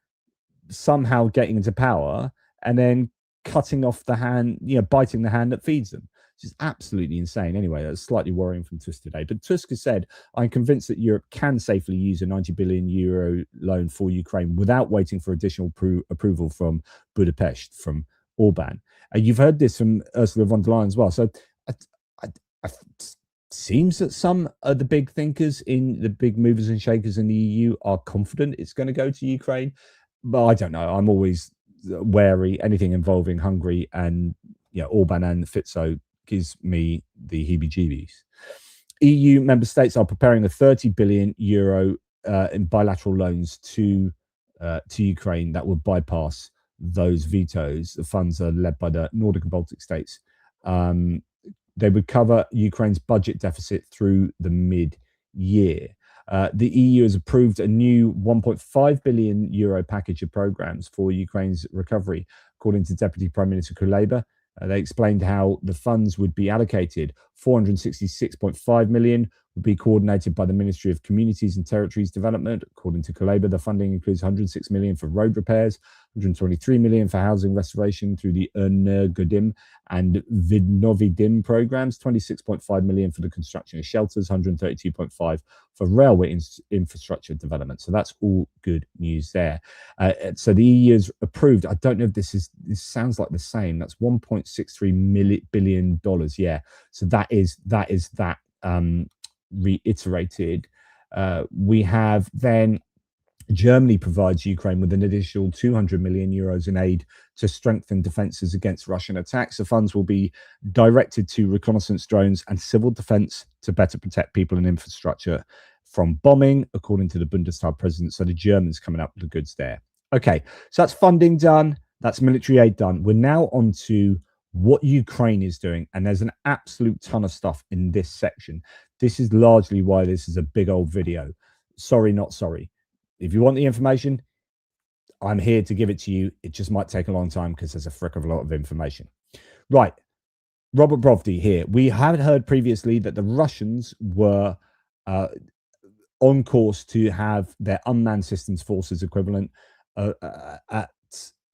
somehow getting into power and then cutting off the hand, biting the hand that feeds them. Which is absolutely insane. Anyway, that's slightly worrying from Tusk today. But Tusk has said, I'm convinced that Europe can safely use a 90 billion euro loan for Ukraine without waiting for additional approval from Budapest, from Orban. You've heard this from Ursula von der Leyen as well. So it seems that some of the big thinkers, in the big movers and shakers in the EU, are confident it's going to go to Ukraine. But I don't know. I'm always wary. Anything involving Hungary and Orban and Fico gives me the heebie-jeebies. EU member states are preparing a 30 billion euro in bilateral loans to Ukraine that would bypass those vetoes. The funds are led by the Nordic and Baltic states. They would cover Ukraine's budget deficit through the mid-year. The EU has approved a new 1.5 billion euro package of programs for Ukraine's recovery, according to Deputy Prime Minister Kuleba. They explained how the funds would be allocated. 466.5 million would be coordinated by the Ministry of Communities and Territories Development. According to Kuleba, the funding includes 106 million for road repairs, 123 million for housing restoration through the Energodim and Vidnovidim programs, 26.5 million for the construction of shelters, 132.5 for railway infrastructure development. So that's all good news there. So the EU has approved. I don't know if this sounds like the same. That's $1.63 billion. Yeah. So that is that reiterated. We have then Germany provides Ukraine with an additional 200 million euros in aid to strengthen defenses against Russian attacks. The funds will be directed to reconnaissance drones and civil defense to better protect people and infrastructure from bombing, according to the Bundestag president. So the Germans coming up with the goods there. Okay, so that's funding done. That's military aid done. We're now on to what Ukraine is doing. And there's an absolute ton of stuff in this section. This is largely why this is a big old video. Sorry, not sorry. If you want the information, I'm here to give it to you. It just might take a long time because there's a frick of a lot of information. Right. Robert Brovdy here. We had heard previously that the Russians were on course to have their unmanned systems forces equivalent at a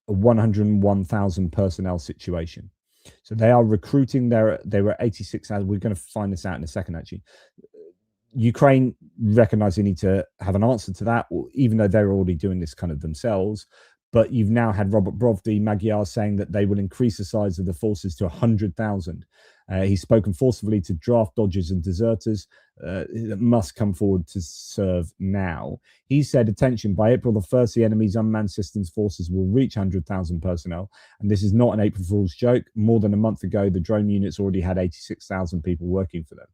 101,000 personnel situation. So they are recruiting they were 86,000. We're going to find this out in a second, actually. Ukraine recognize they need to have an answer to that, even though they're already doing this kind of themselves. But you've now had Robert Brovdy, Magyar, saying that they will increase the size of the forces to 100,000. He's spoken forcefully to draft dodgers and deserters that must come forward to serve now. He said, attention, by April the 1st, the enemy's unmanned systems forces will reach 100,000 personnel. And this is not an April Fool's joke. More than a month ago, the drone units already had 86,000 people working for them.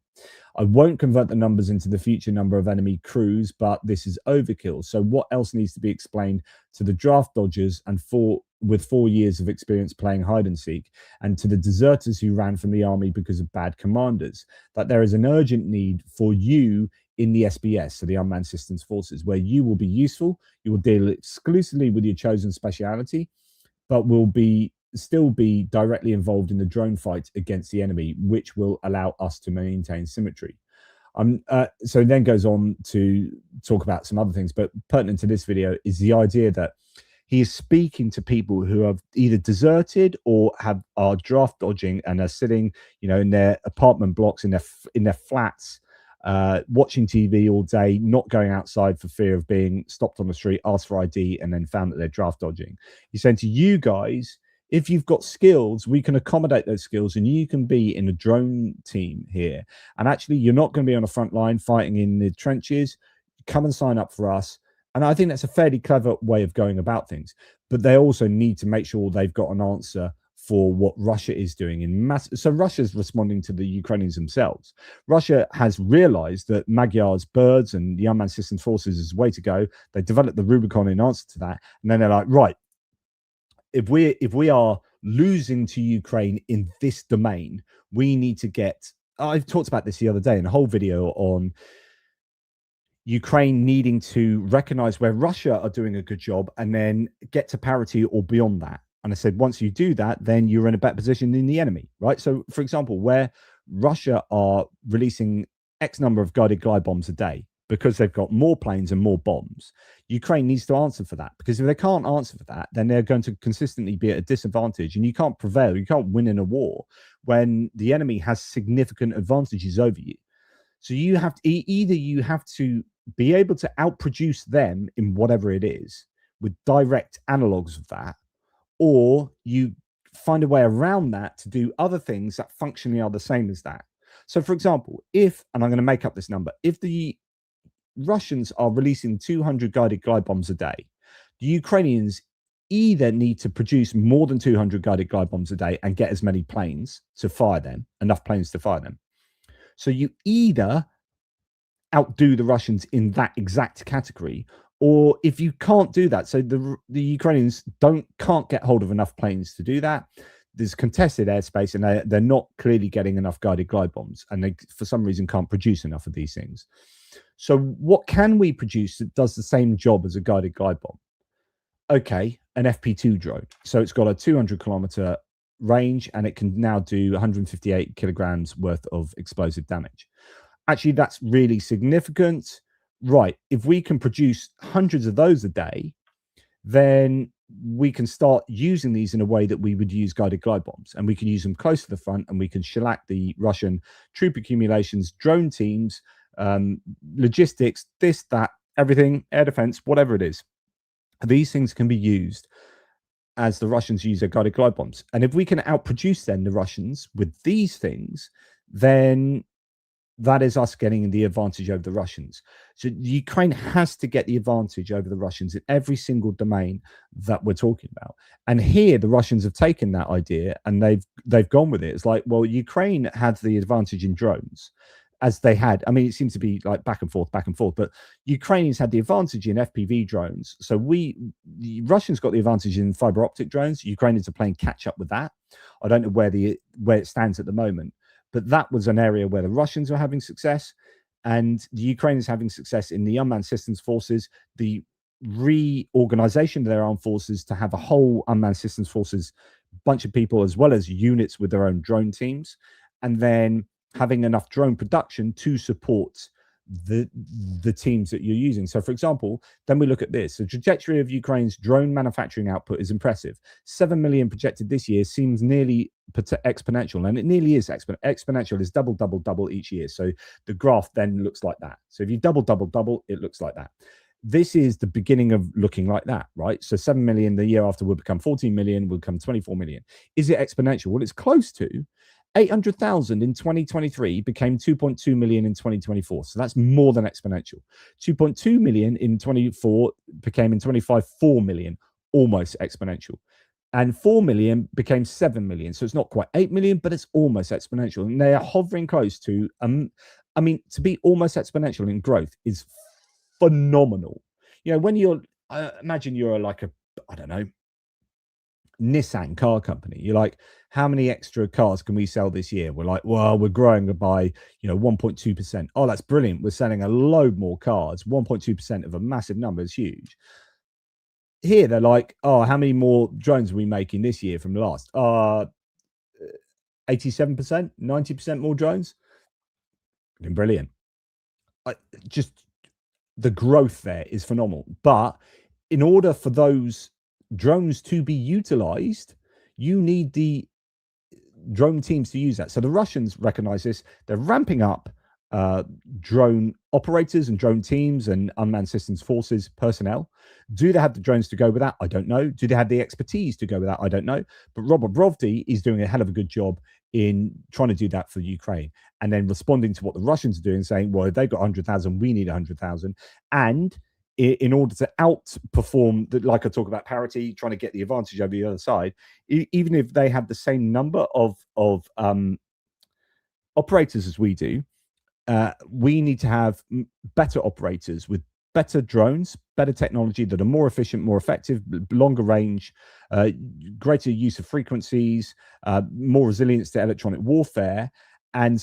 I won't convert the numbers into the future number of enemy crews, but this is overkill. So what else needs to be explained to the draft dodgers and with 4 years of experience playing hide and seek, and to the deserters who ran from the army because of bad commanders, that there is an urgent need for you in the SBS, so the Unmanned Systems Forces, where you will be useful, you will deal exclusively with your chosen speciality, but will still be directly involved in the drone fight against the enemy, which will allow us to maintain symmetry. So then goes on to talk about some other things, but pertinent to this video is the idea that he is speaking to people who have either deserted or are draft dodging and are sitting, in their apartment blocks, in their flats, watching TV all day, not going outside for fear of being stopped on the street, asked for ID, and then found that they're draft dodging. He's saying to you guys, if you've got skills, we can accommodate those skills and you can be in a drone team here. And actually, you're not going to be on the front line fighting in the trenches. Come and sign up for us. And I think that's a fairly clever way of going about things. But they also need to make sure they've got an answer for what Russia is doing in mass. So Russia's responding to the Ukrainians themselves. Russia has realized that Magyar's birds and the unmanned systems forces is the way to go. They developed the Rubicon in answer to that. And then they're like, right, if we are losing to Ukraine in this domain, we need to get, I've talked about this the other day in a whole video on Ukraine needing to recognize where Russia are doing a good job and then get to parity or beyond that. And I said, once you do that, then you're in a better position than the enemy, right? So, for example, where Russia are releasing X number of guided glide bombs a day because they've got more planes and more bombs, Ukraine needs to answer for that. Because if they can't answer for that, then they're going to consistently be at a disadvantage. And you can't prevail, you can't win in a war when the enemy has significant advantages over you. So you have to either you have to be able to outproduce them in whatever it is with direct analogs of that, or you find a way around that to do other things that functionally are the same as that. So, for example, and I'm going to make up this number, if the Russians are releasing 200 guided glide bombs a day, the Ukrainians either need to produce more than 200 guided glide bombs a day and get as many planes to fire them, enough planes to fire them. So you either outdo the Russians in that exact category, or if you can't do that, so the Ukrainians can't get hold of enough planes to do that, there's contested airspace and they're not clearly getting enough guided glide bombs, and they for some reason can't produce enough of these things. So what can we produce that does the same job as a guided glide bomb? Okay, an FP2 drone. So it's got a 200-kilometer range and it can now do 158 kilograms worth of explosive damage. Actually, that's really significant. Right, if we can produce hundreds of those a day, then we can start using these in a way that we would use guided glide bombs, and we can use them close to the front, and we can shellac the Russian troop accumulations, drone teams, logistics, this, that, everything, air defense, whatever it is. These things can be used as the Russians use their guided glide bombs. And if we can outproduce then the Russians with these things, then that is us getting the advantage over the Russians. So Ukraine has to get the advantage over the Russians in every single domain that we're talking about. And here the Russians have taken that idea and they've gone with it. It's like, well, Ukraine had the advantage in drones. as they had. I mean, it seems to be like back and forth, but Ukrainians had the advantage in FPV drones. So the Russians got the advantage in fiber optic drones. Ukrainians are playing catch up with that. I don't know where it stands at the moment, but that was an area where the Russians were having success, and the Ukrainians having success in the unmanned systems forces, the reorganization of their armed forces to have a whole unmanned systems forces bunch of people as well as units with their own drone teams, and then having enough drone production to support the teams that you're using. So for example, then we look at this. The trajectory of Ukraine's drone manufacturing output is impressive. 7 million projected this year seems nearly exponential, and it nearly is exponential. Is double each year. So the graph then looks like that. So if you double, it looks like that. This is the beginning of looking like that, right? So 7 million the year after will become 14 million, will become 24 million. Is it exponential? Well, it's close to. 800,000 in 2023 became 2.2 million in 2024. So that's more than exponential. 2.2 million in 24 became in 25 4 million, almost exponential. And 4 million became 7 million. So it's not quite 8 million, but it's almost exponential. And they are hovering close to, I mean, to be almost exponential in growth is phenomenal. You know, when you're, imagine you're like a, I don't know, Nissan car company. You're like, how many extra cars can we sell this year? We're like, well, we're growing by 1.2%. Oh, that's brilliant. We're selling a load more cars. 1.2% of a massive number is huge. Here they're like, oh, how many more drones are we making this year from last? 87%, 90% more drones. Brilliant. Just the growth there is phenomenal. But in order for those drones to be utilized, you need the drone teams to use that. So the Russians recognize this. They're ramping up drone operators and drone teams and unmanned systems forces personnel. Do they have the drones to go with that? I don't know. Do they have the expertise to go with that? I don't know. But Robert Brovdi is doing a hell of a good job in trying to do that for Ukraine, and then responding to what the Russians are doing, saying, well, if they've got 100,000, we need 100,000. And in order to outperform, like I talk about parity, trying to get the advantage over the other side, even if they have the same number of operators as we do, we need to have better operators with better drones, better technology that are more efficient, more effective, longer range, greater use of frequencies, more resilience to electronic warfare, and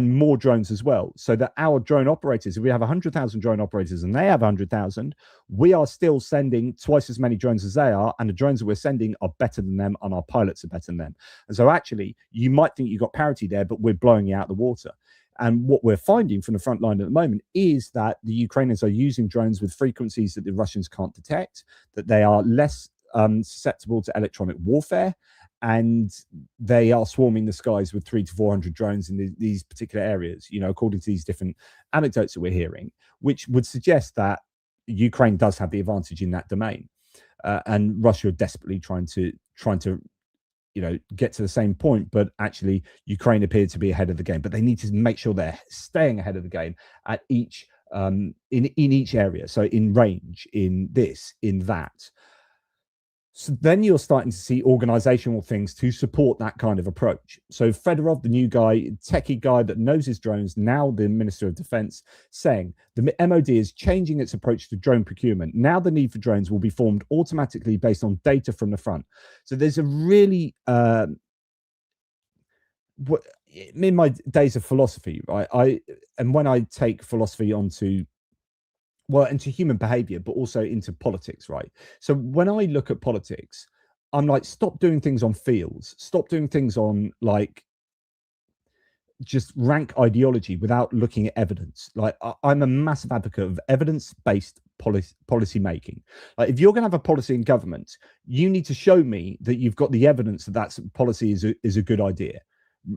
more drones as well. So that our drone operators, if we have 100,000 drone operators and they have 100,000, we are still sending twice as many drones as they are, and the drones that we're sending are better than them, and our pilots are better than them. And so actually, you might think you've got parity there, but we're blowing you out the water. And what we're finding from the front line at the moment is that the Ukrainians are using drones with frequencies that the Russians can't detect, that they are less susceptible to electronic warfare, and they are swarming the skies with 300 to 400 drones in these particular areas, according to these different anecdotes that we're hearing, which would suggest that Ukraine does have the advantage in that domain. And Russia are desperately trying to get to the same point, but actually Ukraine appeared to be ahead of the game. But they need to make sure they're staying ahead of the game at each in each area. So in range, in this, in that. So then you're starting to see organizational things to support that kind of approach. So Fedorov, the new guy, techie guy that knows his drones, now the Minister of Defense, saying the MOD is changing its approach to drone procurement. Now the need for drones will be formed automatically based on data from the front. So there's a really, in my days of philosophy, right? And when I take philosophy into human behavior, but also into politics, right? So when I look at politics, I'm like, stop doing things on fields, stop doing things on like just rank ideology without looking at evidence. Like I'm a massive advocate of evidence-based policy making. Like if you're going to have a policy in government, you need to show me that you've got the evidence that that policy is a good idea,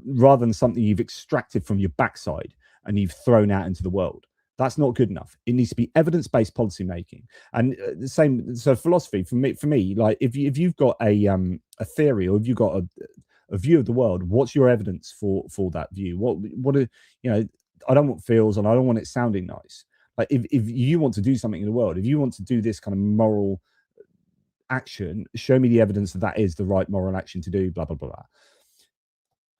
rather than something you've extracted from your backside and you've thrown out into the world. That's not good enough. It needs to be evidence-based policy making, and the same. So philosophy for me, like if you've got a theory, or if you've got a view of the world, what's your evidence for that view? What are, I don't want feels, and I don't want it sounding nice. Like if you want to do something in the world, if you want to do this kind of moral action, show me the evidence that is the right moral action to do. Blah blah blah.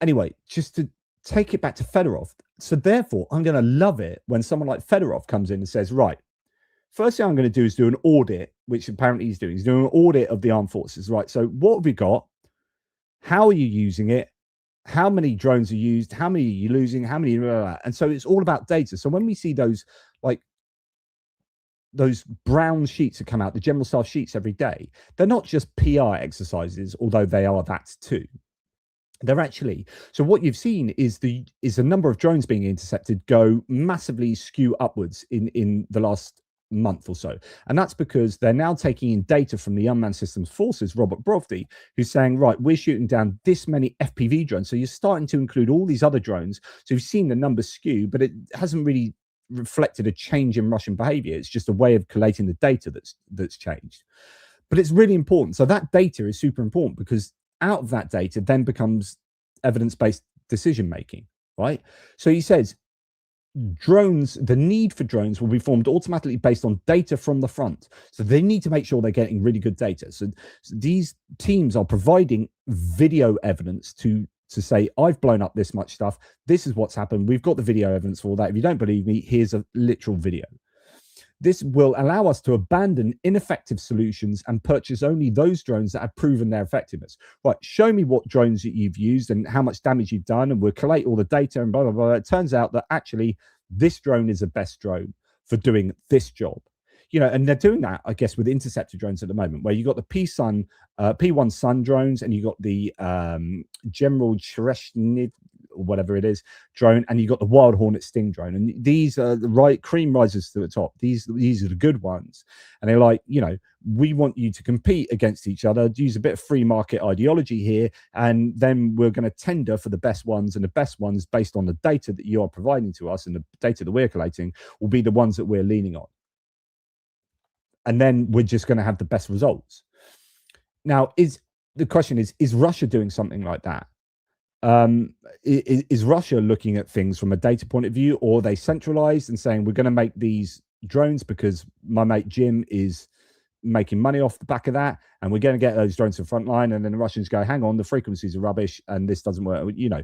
Anyway, just to take it back to Fedorov. So therefore, I'm going to love it when someone like Fedorov comes in and says, right, first thing I'm going to do is do an audit, which apparently he's doing. He's doing an audit of the armed forces, right? So what have we got? How are you using it? How many drones are used? How many are you losing? How many? And so it's all about data. So when we see those, like, those brown sheets that come out, the general staff sheets every day, they're not just PR exercises, although they are that too. They're actually, so what you've seen is the number of drones being intercepted go massively skew upwards in the last month or so. And that's because they're now taking in data from the unmanned systems forces, Robert Brovdy, who's saying, right, we're shooting down this many FPV drones. So you're starting to include all these other drones. So you've seen the numbers skew, but it hasn't really reflected a change in Russian behavior. It's just a way of collating the data that's changed. But it's really important. So that data is super important, because out of that data then becomes evidence-based decision making, right? So he says drones, the need for drones will be formed automatically based on data from the front. So they need to make sure they're getting really good data. So these teams are providing video evidence to say, I've blown up this much stuff. This is what's happened. We've got the video evidence for that. If you don't believe me, here's a literal video. This will allow us to abandon ineffective solutions and purchase only those drones that have proven their effectiveness. Right, show me what drones that you've used and how much damage you've done, and we'll collate all the data and blah, blah, blah. It turns out that actually this drone is the best drone for doing this job. You know, and they're doing that, I guess, with interceptor drones at the moment, where you got the P1 Sun drones, and you got the General Chereshniv, or whatever it is, drone, and you got the Wild Hornet Sting drone, and these are the right cream rises to the top. These are the good ones, and they're like, you know, we want you to compete against each other, use a bit of free market ideology here, and then we're going to tender for the best ones, and the best ones, based on the data that you are providing to us and the data that we're collating, will be the ones that we're leaning on, and then we're just going to have the best results. Now, the question is Russia doing something like that? Is Russia looking at things from a data point of view, or are they centralized and saying, we're going to make these drones because my mate Jim is making money off the back of that, and we're going to get those drones to the front line, and then the Russians go, hang on, the frequencies are rubbish and this doesn't work, you know?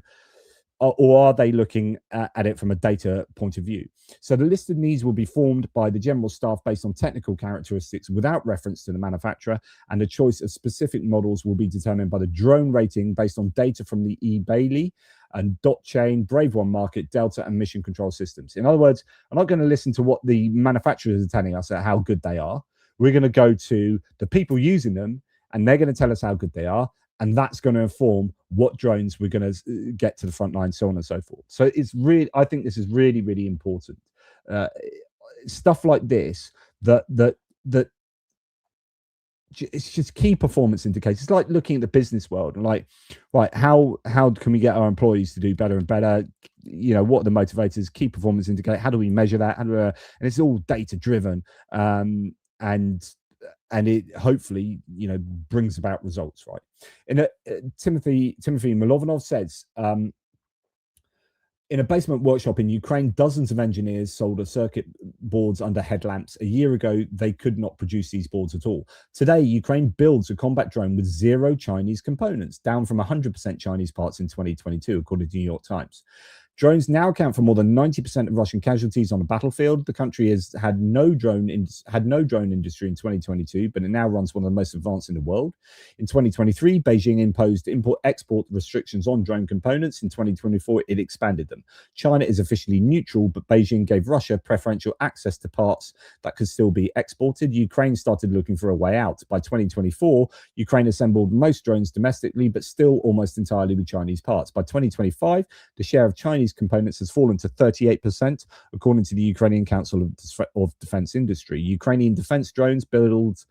Or are they looking at it from a data point of view? So the list of needs will be formed by the general staff based on technical characteristics without reference to the manufacturer, and the choice of specific models will be determined by the drone rating based on data from the eBailey and Dot Chain, Brave One Market, Delta, and Mission Control Systems. In other words, I'm not going to listen to what the manufacturers are telling us at how good they are. We're going to go to the people using them, and they're going to tell us how good they are. And that's going to inform what drones we're going to get to the front line, so on and so forth. So it's really, I think this is really, really important. Stuff like this, that it's just key performance indicators. It's like looking at the business world and like, right, how can we get our employees to do better and better? You know, what are the motivators? Key performance indicator. How do we measure that? And it's all data driven. And it hopefully, you know, brings about results, right? And Timothy Milovanov says, in a basement workshop in Ukraine, dozens of engineers solder circuit boards under headlamps. A year ago, they could not produce these boards at all. Today, Ukraine builds a combat drone with 0 Chinese components, down from 100% Chinese parts in 2022, according to New York Times. Drones now account for more than 90% of Russian casualties on the battlefield. The country has had no drone industry in 2022, but it now runs one of the most advanced in the world. In 2023, Beijing imposed import-export restrictions on drone components. In 2024, it expanded them. China is officially neutral, but Beijing gave Russia preferential access to parts that could still be exported. Ukraine started looking for a way out. By 2024, Ukraine assembled most drones domestically, but still almost entirely with Chinese parts. By 2025, the share of Chinese components has fallen to 38%, according to the Ukrainian Council of Defense Industry. Ukrainian defense drones builds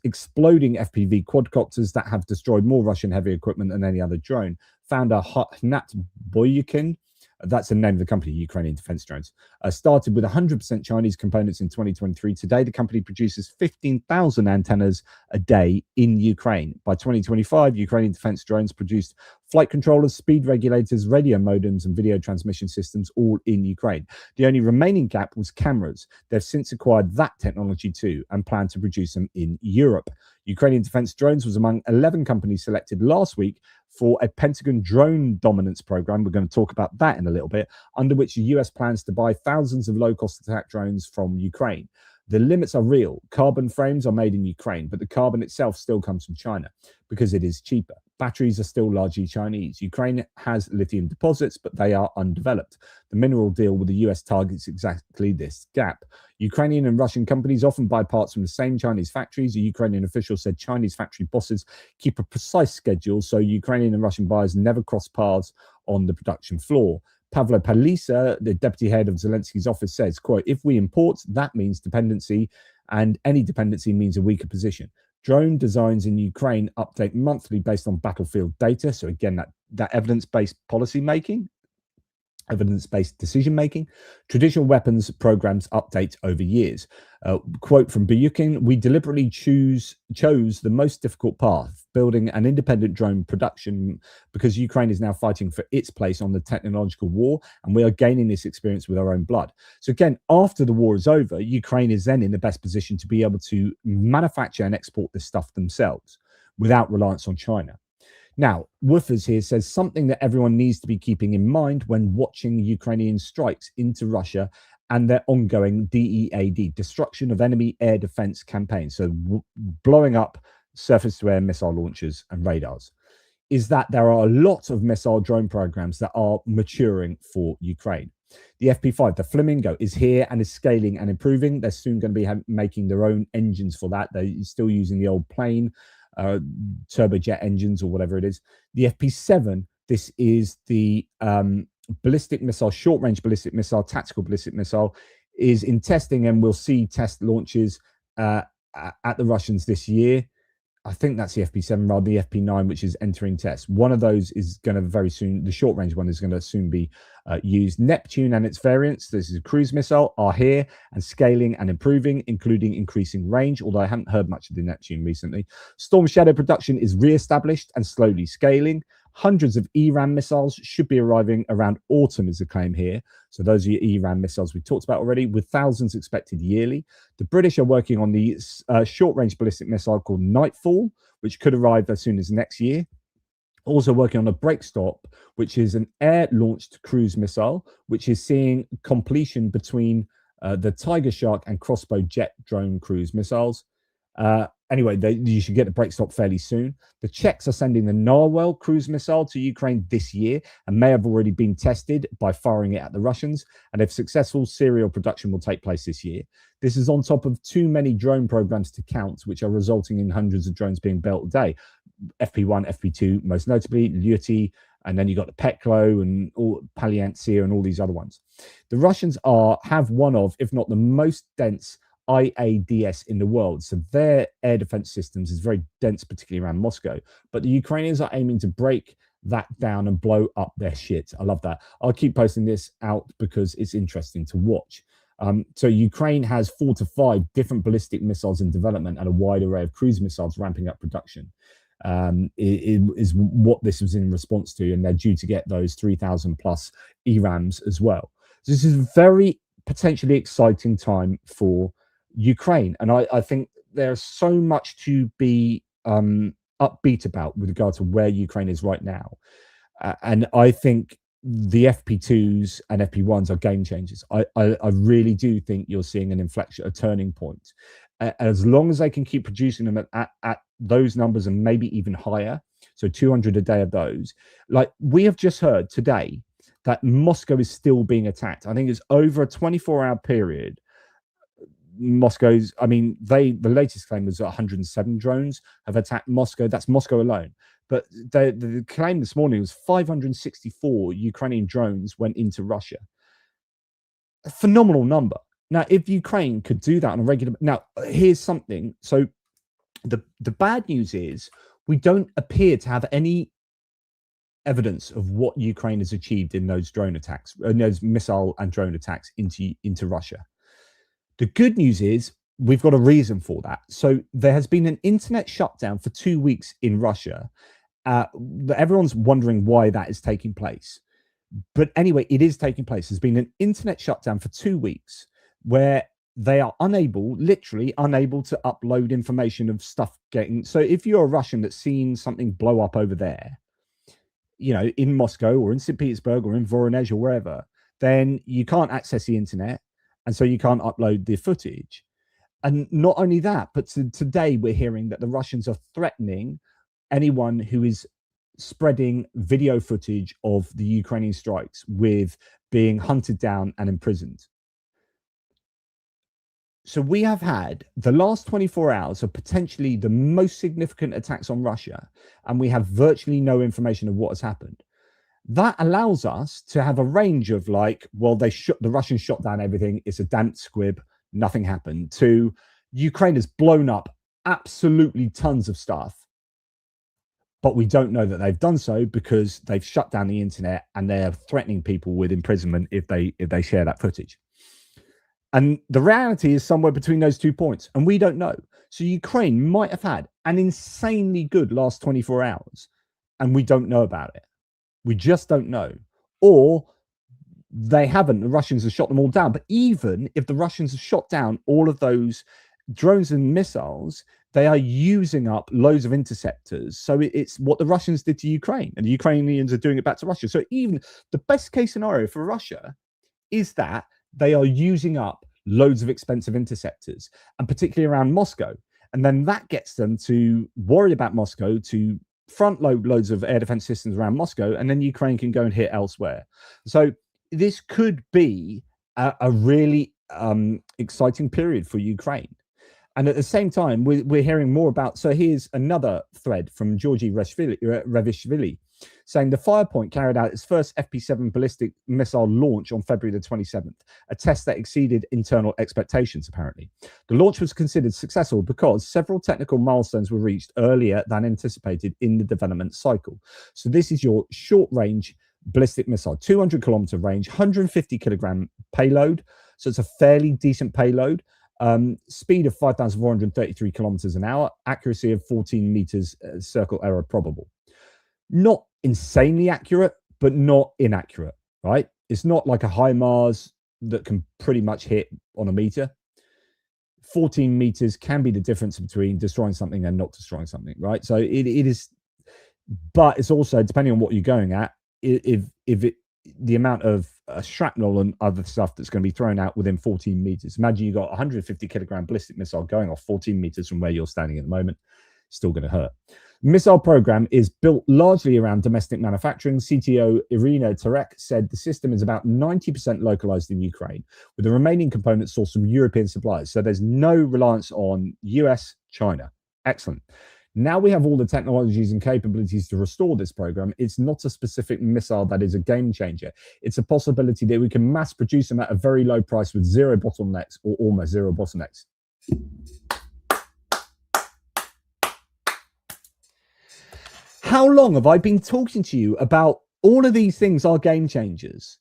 exploding FPV quadcopters that have destroyed more Russian heavy equipment than any other drone. Founder Hnat Boyukin, that's the name of the company, Ukrainian Defense Drones, started with 100% Chinese components in 2023. Today, the company produces 15,000 antennas a day in Ukraine. By 2025, Ukrainian Defense Drones produced flight controllers, speed regulators, radio modems, and video transmission systems, all in Ukraine. The only remaining gap was cameras. They've since acquired that technology too and plan to produce them in Europe. Ukrainian defense drones was among 11 companies selected last week for a Pentagon drone dominance program. We're going to talk about that in a little bit, under which the US plans to buy thousands of low-cost attack drones from Ukraine. The limits are real. Carbon frames are made in Ukraine, but the carbon itself still comes from China because it is cheaper. Batteries are still largely Chinese. Ukraine has lithium deposits, but they are undeveloped. The mineral deal with the US targets exactly this gap. Ukrainian and Russian companies often buy parts from the same Chinese factories. A Ukrainian official said Chinese factory bosses keep a precise schedule, so Ukrainian and Russian buyers never cross paths on the production floor. Pavlo Palisa, the deputy head of Zelensky's office, says, quote, if we import, that means dependency, and any dependency means a weaker position. Drone designs in Ukraine update monthly based on battlefield data. So again, that evidence-based policy making, evidence-based decision-making. Traditional weapons programs update over years. Quote from Bayukin, we deliberately chose the most difficult path, building an independent drone production, because Ukraine is now fighting for its place on the technological war, and we are gaining this experience with our own blood. So again, after the war is over, Ukraine is then in the best position to be able to manufacture and export this stuff themselves without reliance on China. Now, Woofers here says something that everyone needs to be keeping in mind when watching Ukrainian strikes into Russia and their ongoing DEAD, destruction of enemy air defense campaign, so blowing up surface-to-air missile launchers and radars, is that there are a lot of missile drone programs that are maturing for Ukraine. The FP5, the Flamingo, is here and is scaling and improving. They're soon going to be making their own engines for that. They're still using the old plane turbojet engines or whatever it is. The FP7, this is the ballistic missile, short-range ballistic missile, tactical ballistic missile, is in testing, and we'll see test launches at the Russians this year. I think that's the FP7 rather than the FP9, which is entering tests. One of those is going to very soon, the short range one is going to soon be used. Neptune and its variants, this is a cruise missile, are here and scaling and improving, including increasing range, although I haven't heard much of the Neptune recently. Storm Shadow production is re-established and slowly scaling. Hundreds of ERAM missiles should be arriving around autumn, is the claim here. So those are your ERAM missiles we talked about already, with thousands expected yearly. The British are working on the short-range ballistic missile called Nightfall, which could arrive as soon as next year. Also working on a Breakstop, which is an air-launched cruise missile, which is seeing completion between the Tiger Shark and Crossbow jet drone cruise missiles. Anyway, you should get the Breakstop fairly soon. The Czechs are sending the Narwhal cruise missile to Ukraine this year and may have already been tested by firing it at the Russians. And if successful, serial production will take place this year. This is on top of too many drone programs to count, which are resulting in hundreds of drones being built a day. FP1, FP2, most notably, Lyuty, and then you got the Peklo and all Paliantsia and all these other ones. The Russians have one of, if not the most dense IADS in the world. So their air defense systems is very dense, particularly around Moscow. But the Ukrainians are aiming to break that down and blow up their shit. I love that. I'll keep posting this out because it's interesting to watch. So Ukraine has 4 to 5 different ballistic missiles in development and a wide array of cruise missiles ramping up production. It is what this was in response to, and they're due to get those 3,000 plus ERAMs as well. So this is a very potentially exciting time for Ukraine, and I think there's so much to be upbeat about with regard to where Ukraine is right now, and I think the FP2s and FP1s are game changers. I really do think you're seeing an inflection, a turning point. As long as they can keep producing them at those numbers and maybe even higher, so 200 a day of those, like we have just heard today that Moscow is still being attacked. I think it's over a 24-hour period. The latest claim was 107 drones have attacked Moscow. That's Moscow alone. But the claim this morning was 564 Ukrainian drones went into Russia. A phenomenal number. Now, if Ukraine could do that on a regular... Now, here's something. So the bad news is we don't appear to have any evidence of what Ukraine has achieved in those drone attacks, those missile and drone attacks into Russia. The good news is we've got a reason for that. So there has been an internet shutdown for 2 weeks in Russia, Everyone's wondering why that is taking place. But anyway, it is taking place. There's been an internet shutdown for 2 weeks where they are literally unable to upload information of stuff getting. So if you're a Russian that's seen something blow up over there, in Moscow or in St. Petersburg or in Voronezh or wherever, then you can't access the internet. And so you can't upload the footage. And not only that, but today we're hearing that the Russians are threatening anyone who is spreading video footage of the Ukrainian strikes with being hunted down and imprisoned. So we have had the last 24 hours of potentially the most significant attacks on Russia, and we have virtually no information of what has happened. That allows us to have a range of the Russians shot down everything. It's a damp squib. Nothing happened. To Ukraine has blown up absolutely tons of stuff, but we don't know that they've done so because they've shut down the internet and they're threatening people with imprisonment if they share that footage. And the reality is somewhere between those 2 points, and we don't know. So Ukraine might have had an insanely good last 24 hours, and we don't know about it. We just don't know. Or they haven't. The Russians have shot them all down. But even if the Russians have shot down all of those drones and missiles, they are using up loads of interceptors. So it's what the Russians did to Ukraine, and the Ukrainians are doing it back to Russia. So even the best case scenario for Russia is that they are using up loads of expensive interceptors, and particularly around Moscow. And then that gets them to worry about Moscow, to front load loads of air defense systems around Moscow, and then Ukraine can go and hit elsewhere. So this could be a really exciting period for Ukraine. And at the same time, we're hearing more about. So here's another thread from Georgy Revishvili saying the FirePoint carried out its first FP7 ballistic missile launch on February the 27th, a test that exceeded internal expectations, apparently. The launch was considered successful because several technical milestones were reached earlier than anticipated in the development cycle. So this is your short-range ballistic missile, 200-kilometer range, 150-kilogram payload. So it's a fairly decent payload. Speed of 5,433 kilometers an hour, accuracy of 14 meters, circle error probable. Not insanely accurate, but not inaccurate, right? It's not like a HIMARS that can pretty much hit on a meter. 14 meters can be the difference between destroying something and not destroying something, right? So it is, but it's also depending on what you're going at. The amount of shrapnel and other stuff that's going to be thrown out within 14 meters. Imagine you got a 150-kilogram ballistic missile going off 14 meters from where you're standing at the moment. Still going to hurt. The missile program is built largely around domestic manufacturing. CTO Irina Tarek said the system is about 90% localized in Ukraine, with the remaining components sourced from European suppliers. So there's no reliance on US, China. Excellent. Now we have all the technologies and capabilities to restore this program. It's not a specific missile that is a game changer. It's a possibility that we can mass produce them at a very low price with zero bottlenecks or almost zero bottlenecks. How long have I been talking to you about all of these things are game changers?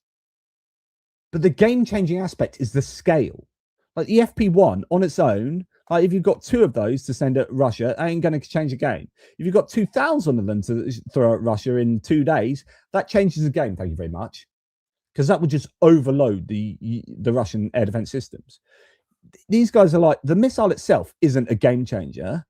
But the game changing aspect is the scale. Like the FP1 on its own, like if you've got 2 of those to send at Russia, that ain't going to change the game. If you've got 2,000 of them to throw at Russia in 2 days, that changes the game. Thank you very much. Because that would just overload the Russian air defense systems. These guys are like, the missile itself isn't a game changer,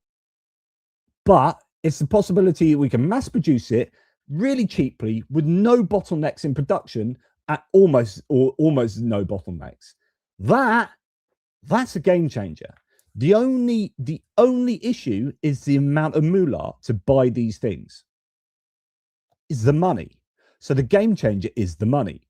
but it's the possibility we can mass produce it really cheaply with no bottlenecks in production at almost no bottlenecks. That's a game changer. The only issue is the amount of moolah to buy these things. Is the money. So the game changer is the money.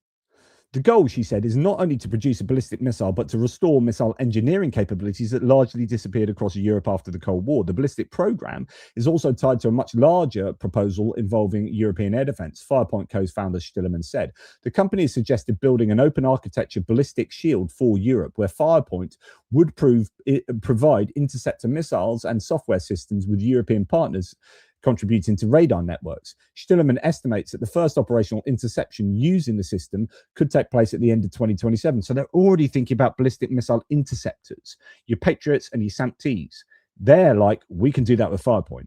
The goal, she said, is not only to produce a ballistic missile, but to restore missile engineering capabilities that largely disappeared across Europe after the Cold War. The ballistic program is also tied to a much larger proposal involving European air defense. FirePoint co-founder Stillerman said, the company has suggested building an open architecture ballistic shield for Europe, where FirePoint would provide interceptor missiles and software systems with European partners contributing to radar networks. Stillerman estimates that the first operational interception using the system could take place at the end of 2027. So they're already thinking about ballistic missile interceptors, your Patriots and your SAMP-Ts. They're like, we can do that with FirePoint.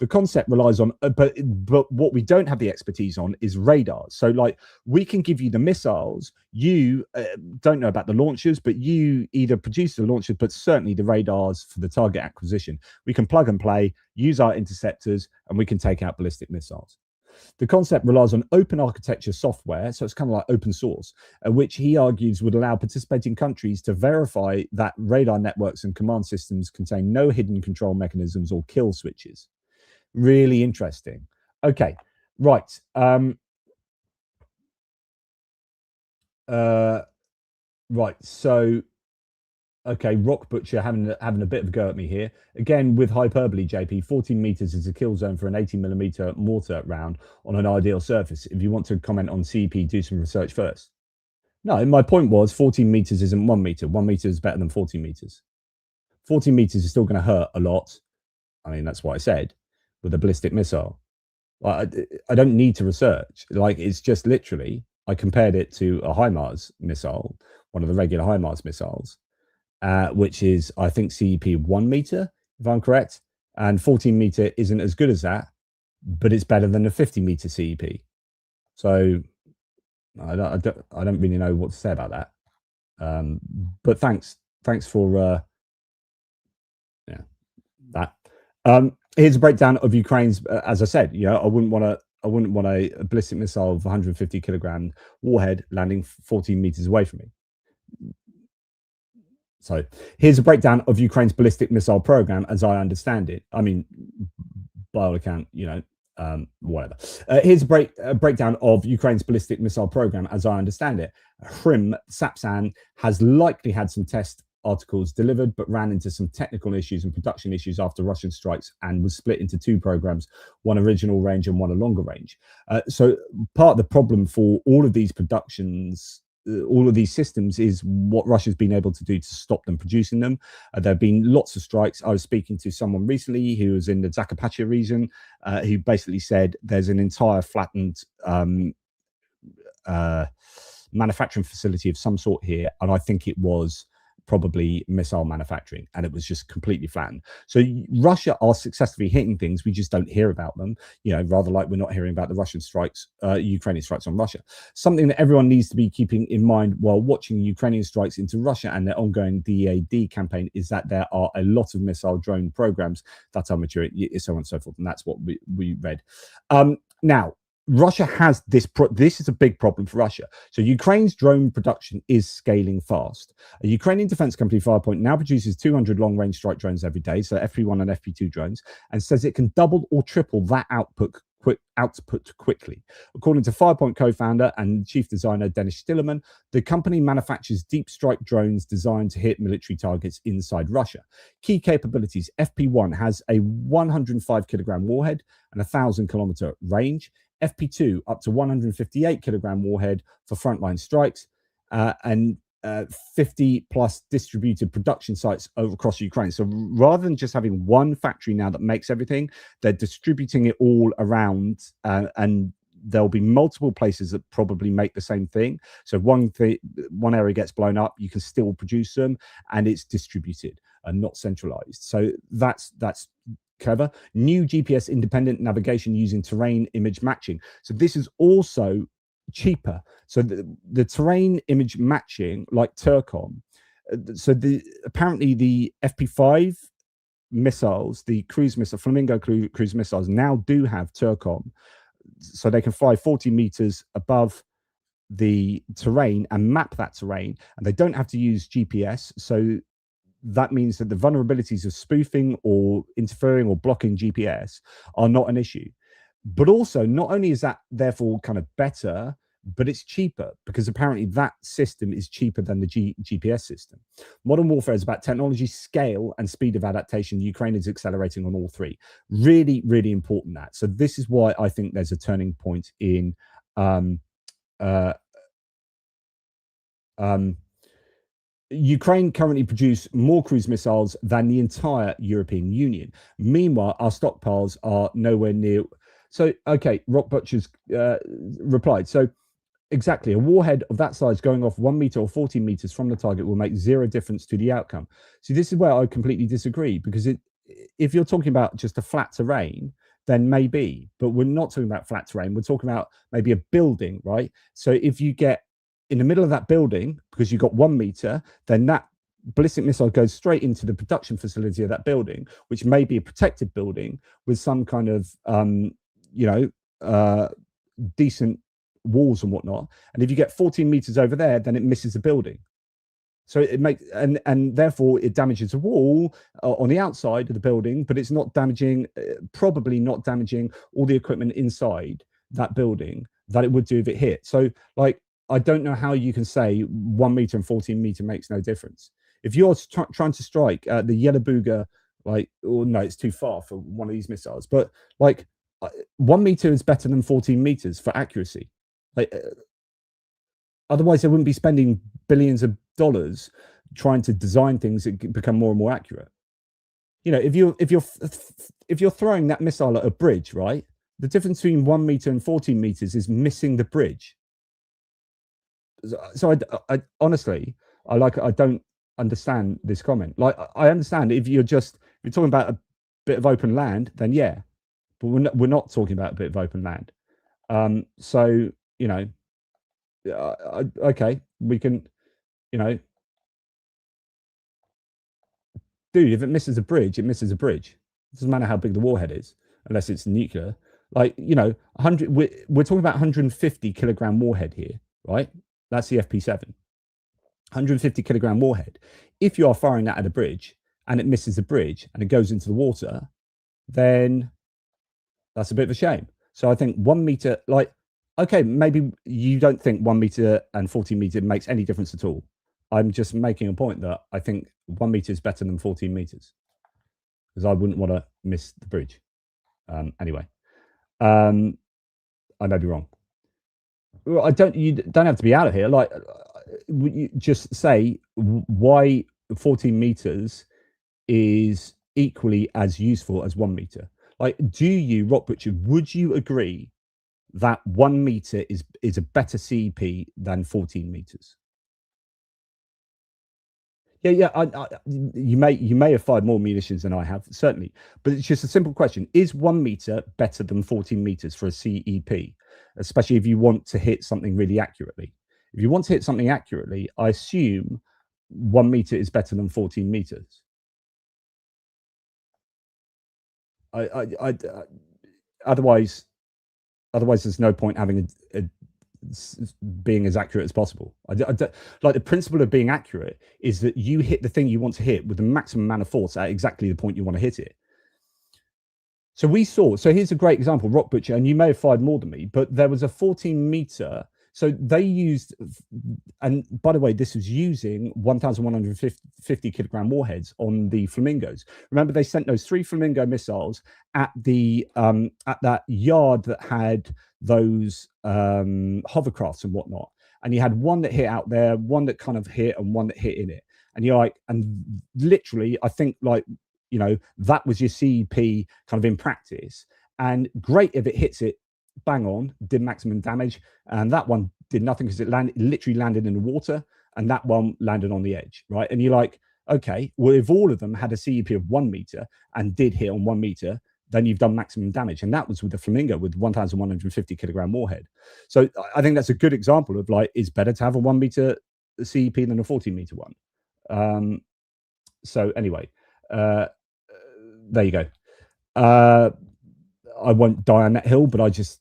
The concept relies on, but what we don't have the expertise on is radars. So like we can give you the missiles, you don't know about the launchers, but you either produce the launchers, but certainly the radars for the target acquisition. We can plug and play, use our interceptors, and we can take out ballistic missiles. The concept relies on open architecture software, so it's kind of like open source, which he argues would allow participating countries to verify that radar networks and command systems contain no hidden control mechanisms or kill switches. Really interesting. Okay, right. Right, so okay, Rock Butcher having a bit of a go at me here. Again, with hyperbole, JP, 14 meters is a kill zone for an 80mm mortar round on an ideal surface. If you want to comment on CP, do some research first. No, my point was 14 meters isn't 1 meter. 1 meter is better than 14 meters. 14 meters is still going to hurt a lot. I mean, that's what I said with a ballistic missile. I don't need to research. Like, it's just literally, I compared it to a HIMARS missile, one of the regular HIMARS missiles, which is, I think, CEP 1 meter, if I'm correct. And 14 meter isn't as good as that, but it's better than a 50 meter CEP. So I don't really know what to say about that. But thanks for that. Here's a breakdown of Ukraine's. As I said, I wouldn't want a ballistic missile of 150 kilogram warhead landing 14 meters away from me. So here's a breakdown of Ukraine's ballistic missile program as I understand it. I mean, by all account, whatever. Here's a breakdown of Ukraine's ballistic missile program as I understand it. HRIM Sapsan has likely had some test articles delivered, but ran into some technical issues and production issues after Russian strikes and was split into two programs, one original range and one a longer range. So part of the problem for all of these productions, all of these systems, is what Russia's been able to do to stop them producing them. There have been lots of strikes. I was speaking to someone recently who was in the Zakarpattia region, who basically said there's an entire flattened manufacturing facility of some sort here, and I think it was probably missile manufacturing, and it was just completely flattened. So Russia are successfully hitting things, we just don't hear about them, rather like we're not hearing about the Russian strikes, Ukrainian strikes on Russia. Something that everyone needs to be keeping in mind while watching Ukrainian strikes into Russia and their ongoing DAD campaign is that there are a lot of missile drone programs that are maturing, so on and so forth, and that's what we read. Now, Russia has this. This is a big problem for Russia. So Ukraine's drone production is scaling fast. A Ukrainian defense company, FirePoint, now produces 200 long-range strike drones every day, so FP1 and FP2 drones, and says it can double or triple that output quickly. According to FirePoint co-founder and chief designer Dennis Stillerman, the company manufactures deep strike drones designed to hit military targets inside Russia. Key capabilities: FP1 has a 105 kilogram warhead and 1,000-kilometer range. FP2 up to 158 kilogram warhead for frontline strikes, and 50 plus distributed production sites across Ukraine. So rather than just having one factory now that makes everything, they're distributing it all around, and there'll be multiple places that probably make the same thing. So one area gets blown up, you can still produce them, and it's distributed and not centralized. So that's clever. New GPS independent navigation using terrain image matching. So this is also cheaper. So the terrain image matching, like Turcom, so apparently the FP5 missiles, the cruise missile, Flamingo cruise missiles, now do have Turcom, so they can fly 40 meters above the terrain and map that terrain, and they don't have to use GPS. So that means that the vulnerabilities of spoofing or interfering or blocking GPS are not an issue. But also, not only is that therefore kind of better, but it's cheaper, because apparently that system is cheaper than the GPS system. Modern warfare is about technology, scale, and speed of adaptation. Ukraine is accelerating on all three. Really, really important that. So this is why I think there's a turning point in Ukraine currently produce more cruise missiles than the entire European Union. Meanwhile, our stockpiles are nowhere near. So, okay, Rock Butcher's replied. So, exactly, a warhead of that size going off 1 meter or 14 meters from the target will make zero difference to the outcome. See, this is where I completely disagree, because if you're talking about just a flat terrain, then maybe. But we're not talking about flat terrain. We're talking about maybe a building, right? So if you get in the middle of that building, because you've got 1 meter, then that ballistic missile goes straight into the production facility of that building, which may be a protected building with some kind of, decent walls and whatnot. And if you get 14 meters over there, then it misses the building. So it makes, and therefore it damages a wall on the outside of the building, but it's not damaging, probably not damaging all the equipment inside that building that it would do if it hit. So like, I don't know how you can say 1 meter and 14 meter makes no difference. If you're trying to strike the Yellow Booger, like, oh no, it's too far for one of these missiles, but like 1 meter is better than 14 meters for accuracy. Like, otherwise, they wouldn't be spending billions of dollars trying to design things that become more and more accurate. You know, if you're throwing that missile at a bridge, right? The difference between 1 meter and 14 meters is missing the bridge. So I honestly, I don't understand this comment. Like, I understand if you're talking about a bit of open land, then yeah, but we're not talking about a bit of open land. So you know, okay, we can, you know, dude, if it misses a bridge, it misses a bridge. It doesn't matter how big the warhead is, unless it's nuclear. Like, you know, 100. We're talking about 150 kilogram warhead here, right? That's the FP7. 150 kilogram warhead. If you are firing that at a bridge and it misses the bridge and it goes into the water, then that's a bit of a shame. So I think 1 meter, like, okay, maybe you don't think 1 meter and 14 meter makes any difference at all. I'm just making a point that I think 1 meter is better than 14 meters because I wouldn't want to miss the bridge. Anyway, I may be wrong. You don't have to be out of here. Like, you just say why 14 meters is equally as useful as 1 meter. Like, do you, Rock Butcher, would you agree that 1 meter is a better CEP than 14 meters? Yeah. You may have fired more munitions than I have, certainly, but it's just a simple question: is 1 meter better than 14 meters for a CEP, especially if you want to hit something really accurately? If you want to hit something accurately, I assume 1 meter is better than 14 meters. Otherwise, there's no point having being as accurate as possible. Like, the principle of being accurate is that you hit the thing you want to hit with the maximum amount of force at exactly the point you want to hit it. So here's a great example, Rock Butcher, and you may have fired more than me, but there was a 14 meter. So they used, and by the way, this was using 1,150 kilogram warheads on the Flamingos. Remember, they sent those 3 Flamingo missiles at the at that yard that had those hovercrafts and whatnot. And you had one that hit out there, one that kind of hit, and one that hit in it. And you're like, and literally, I think, like, you know, that was your CEP kind of in practice. And great if it hits it bang on, did maximum damage, and that one did nothing because it literally landed in the water, and that one landed on the edge, right? And you're like, okay, well, if all of them had a CEP of 1 meter and did hit on 1 meter, then you've done maximum damage. And that was with the Flamingo with 1,150 kilogram warhead. So I think that's a good example of, like, it's better to have a 1 meter CEP than a 14 meter one. So anyway, there you go. I won't die on that hill, but I just,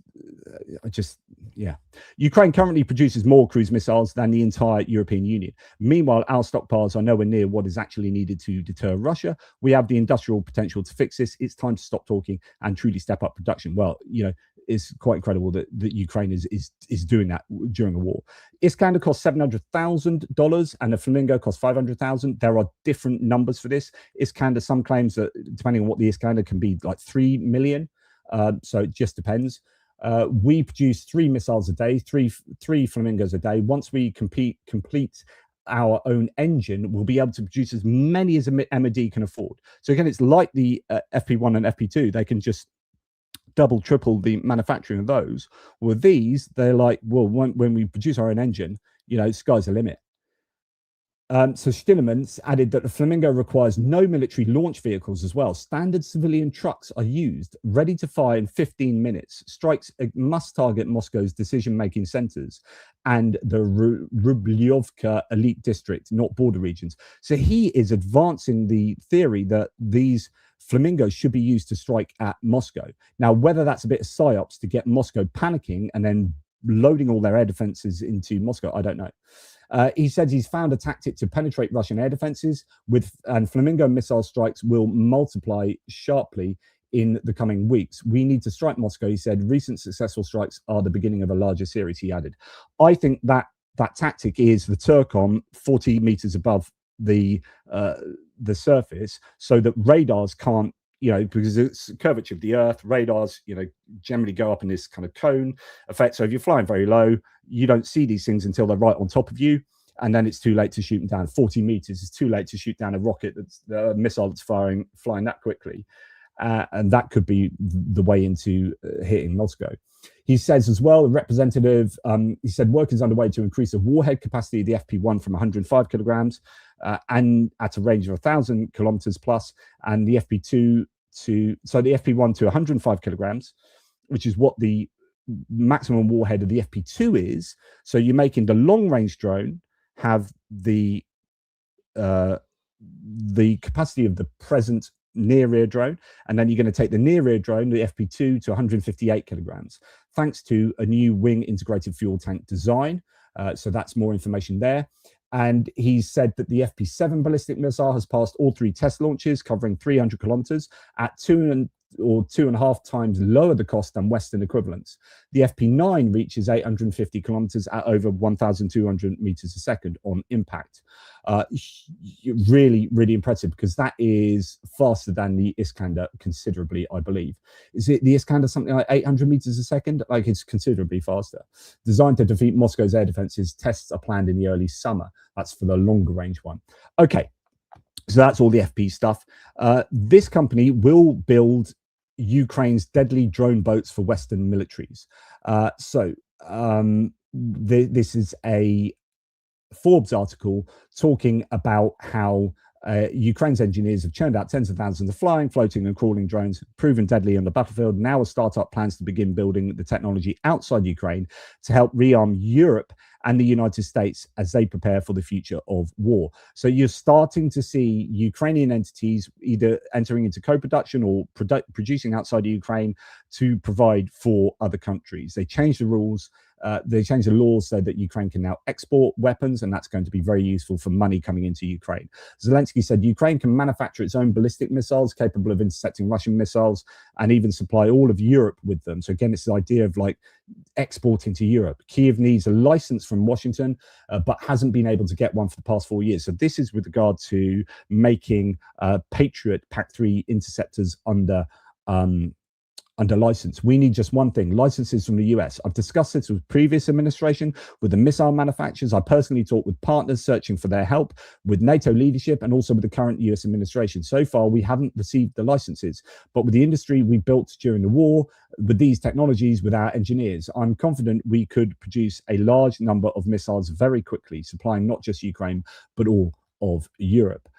yeah. Ukraine currently produces more cruise missiles than the entire European Union. Meanwhile, our stockpiles are nowhere near what is actually needed to deter Russia. We have the industrial potential to fix this. It's time to stop talking and truly step up production. Well, you know, it's quite incredible that Ukraine is doing that during a war. Iskander costs $700,000 and the Flamingo costs $500,000. There are different numbers for this. Iskander, some claims that depending on what the Iskander can be, like 3 million. So it just depends. We produce 3 missiles a day, three Flamingos a day. Once we complete our own engine, we'll be able to produce as many as a MOD can afford. So again, it's like the FP1 and FP2. They can just double, triple the manufacturing of those. With these, they're like, well, when we produce our own engine, you know, sky's the limit. So Stillerman added that the Flamingo requires no military launch vehicles as well. Standard civilian trucks are used, ready to fire in 15 minutes. Strikes must target Moscow's decision-making centers and the Rublyovka elite district, not border regions. So he is advancing the theory that these Flamingos should be used to strike at Moscow. Now, whether that's a bit of psyops to get Moscow panicking and then loading all their air defenses into Moscow, I don't know. He said he's found a tactic to penetrate Russian air defenses and Flamingo missile strikes will multiply sharply in the coming weeks. We need to strike Moscow, he said. Recent successful strikes are the beginning of a larger series, he added. I think that tactic is the Turcom 40 meters above the surface so that radars can't, because it's curvature of the earth, radars, generally go up in this kind of cone effect. So if you're flying very low, you don't see these things until they're right on top of you. And then it's too late to shoot them down. 40 meters is too late to shoot down a rocket a missile that's flying that quickly. And that could be the way into hitting Moscow. He says as well, a representative, he said work is underway to increase the warhead capacity of the FP1 from 105 kilograms and at a range of 1,000 kilometers plus, and the FP2 the FP1 to 105 kilograms, which is what the maximum warhead of the FP2 is. So you're making the long-range drone have the capacity of the present near-ear drone, and then you're going to take the near-ear drone, the FP2, to 158 kilograms, thanks to a new wing integrated fuel tank design. So that's more information there. And he said that the FP7 ballistic missile has passed all 3 test launches, covering 300 kilometers at 2.5 times lower the cost than Western equivalents. The FP9 reaches 850 kilometers at over 1,200 meters a second on impact. Really, really impressive, because that is faster than the Iskander considerably, I believe. Is it the Iskander something like 800 meters a second? Like, it's considerably faster. Designed to defeat Moscow's air defenses, tests are planned in the early summer. That's for the longer range one. Okay, so that's all the FP stuff. This company will build Ukraine's deadly drone boats for Western militaries. This is a Forbes article talking about how Ukraine's engineers have churned out tens of thousands of flying, floating and crawling drones, proven deadly on the battlefield. Now a startup plans to begin building the technology outside Ukraine to help rearm Europe and the United States as they prepare for the future of war. So you're starting to see Ukrainian entities either entering into co-production or producing outside of Ukraine to provide for other countries. They changed the rules. They changed the laws so that Ukraine can now export weapons, and that's going to be very useful for money coming into Ukraine. Zelensky said Ukraine can manufacture its own ballistic missiles capable of intercepting Russian missiles and even supply all of Europe with them. So again, it's the idea of like exporting to Europe. Kyiv needs a license from Washington, but hasn't been able to get one for the past 4 years. So this is with regard to making Patriot PAC-3 interceptors under license. We need just one thing: licenses from the US. I've discussed this with previous administration, with the missile manufacturers. I personally talked with partners searching for their help, with NATO leadership, and also with the current US administration. So far, we haven't received the licenses, but with the industry we built during the war, with these technologies, with our engineers, I'm confident we could produce a large number of missiles very quickly, supplying not just Ukraine, but all of Europe.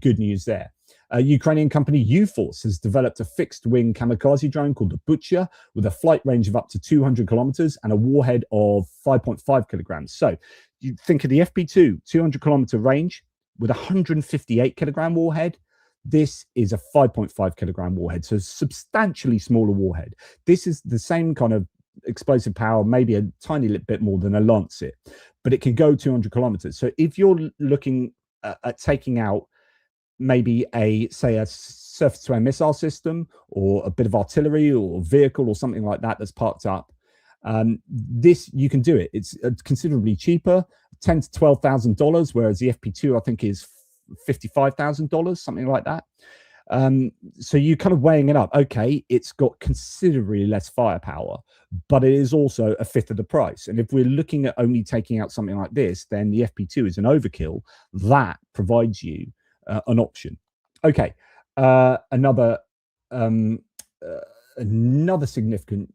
Good news there. Ukrainian company U-Force has developed a fixed-wing kamikaze drone called the Butcher with a flight range of up to 200 kilometers and a warhead of 5.5 kilograms. So you think of the FP2, 200-kilometer range with a 158 kilogram warhead. This is a 5.5 kilogram warhead, so substantially smaller warhead. This is the same kind of explosive power, maybe a tiny little bit more than a Lancet, but it can go 200 kilometers. So if you're looking at taking out maybe a surface-to-air missile system or a bit of artillery or vehicle or something like that that's parked up, this, you can do it. It's considerably cheaper, $10,000 to $12,000, whereas the FP2 I think is $55,000, something like that. So you're kind of weighing it up. Okay, it's got considerably less firepower, but it is also a fifth of the price. And if we're looking at only taking out something like this, then the FP2 is an overkill. That provides you an option. Okay, another significant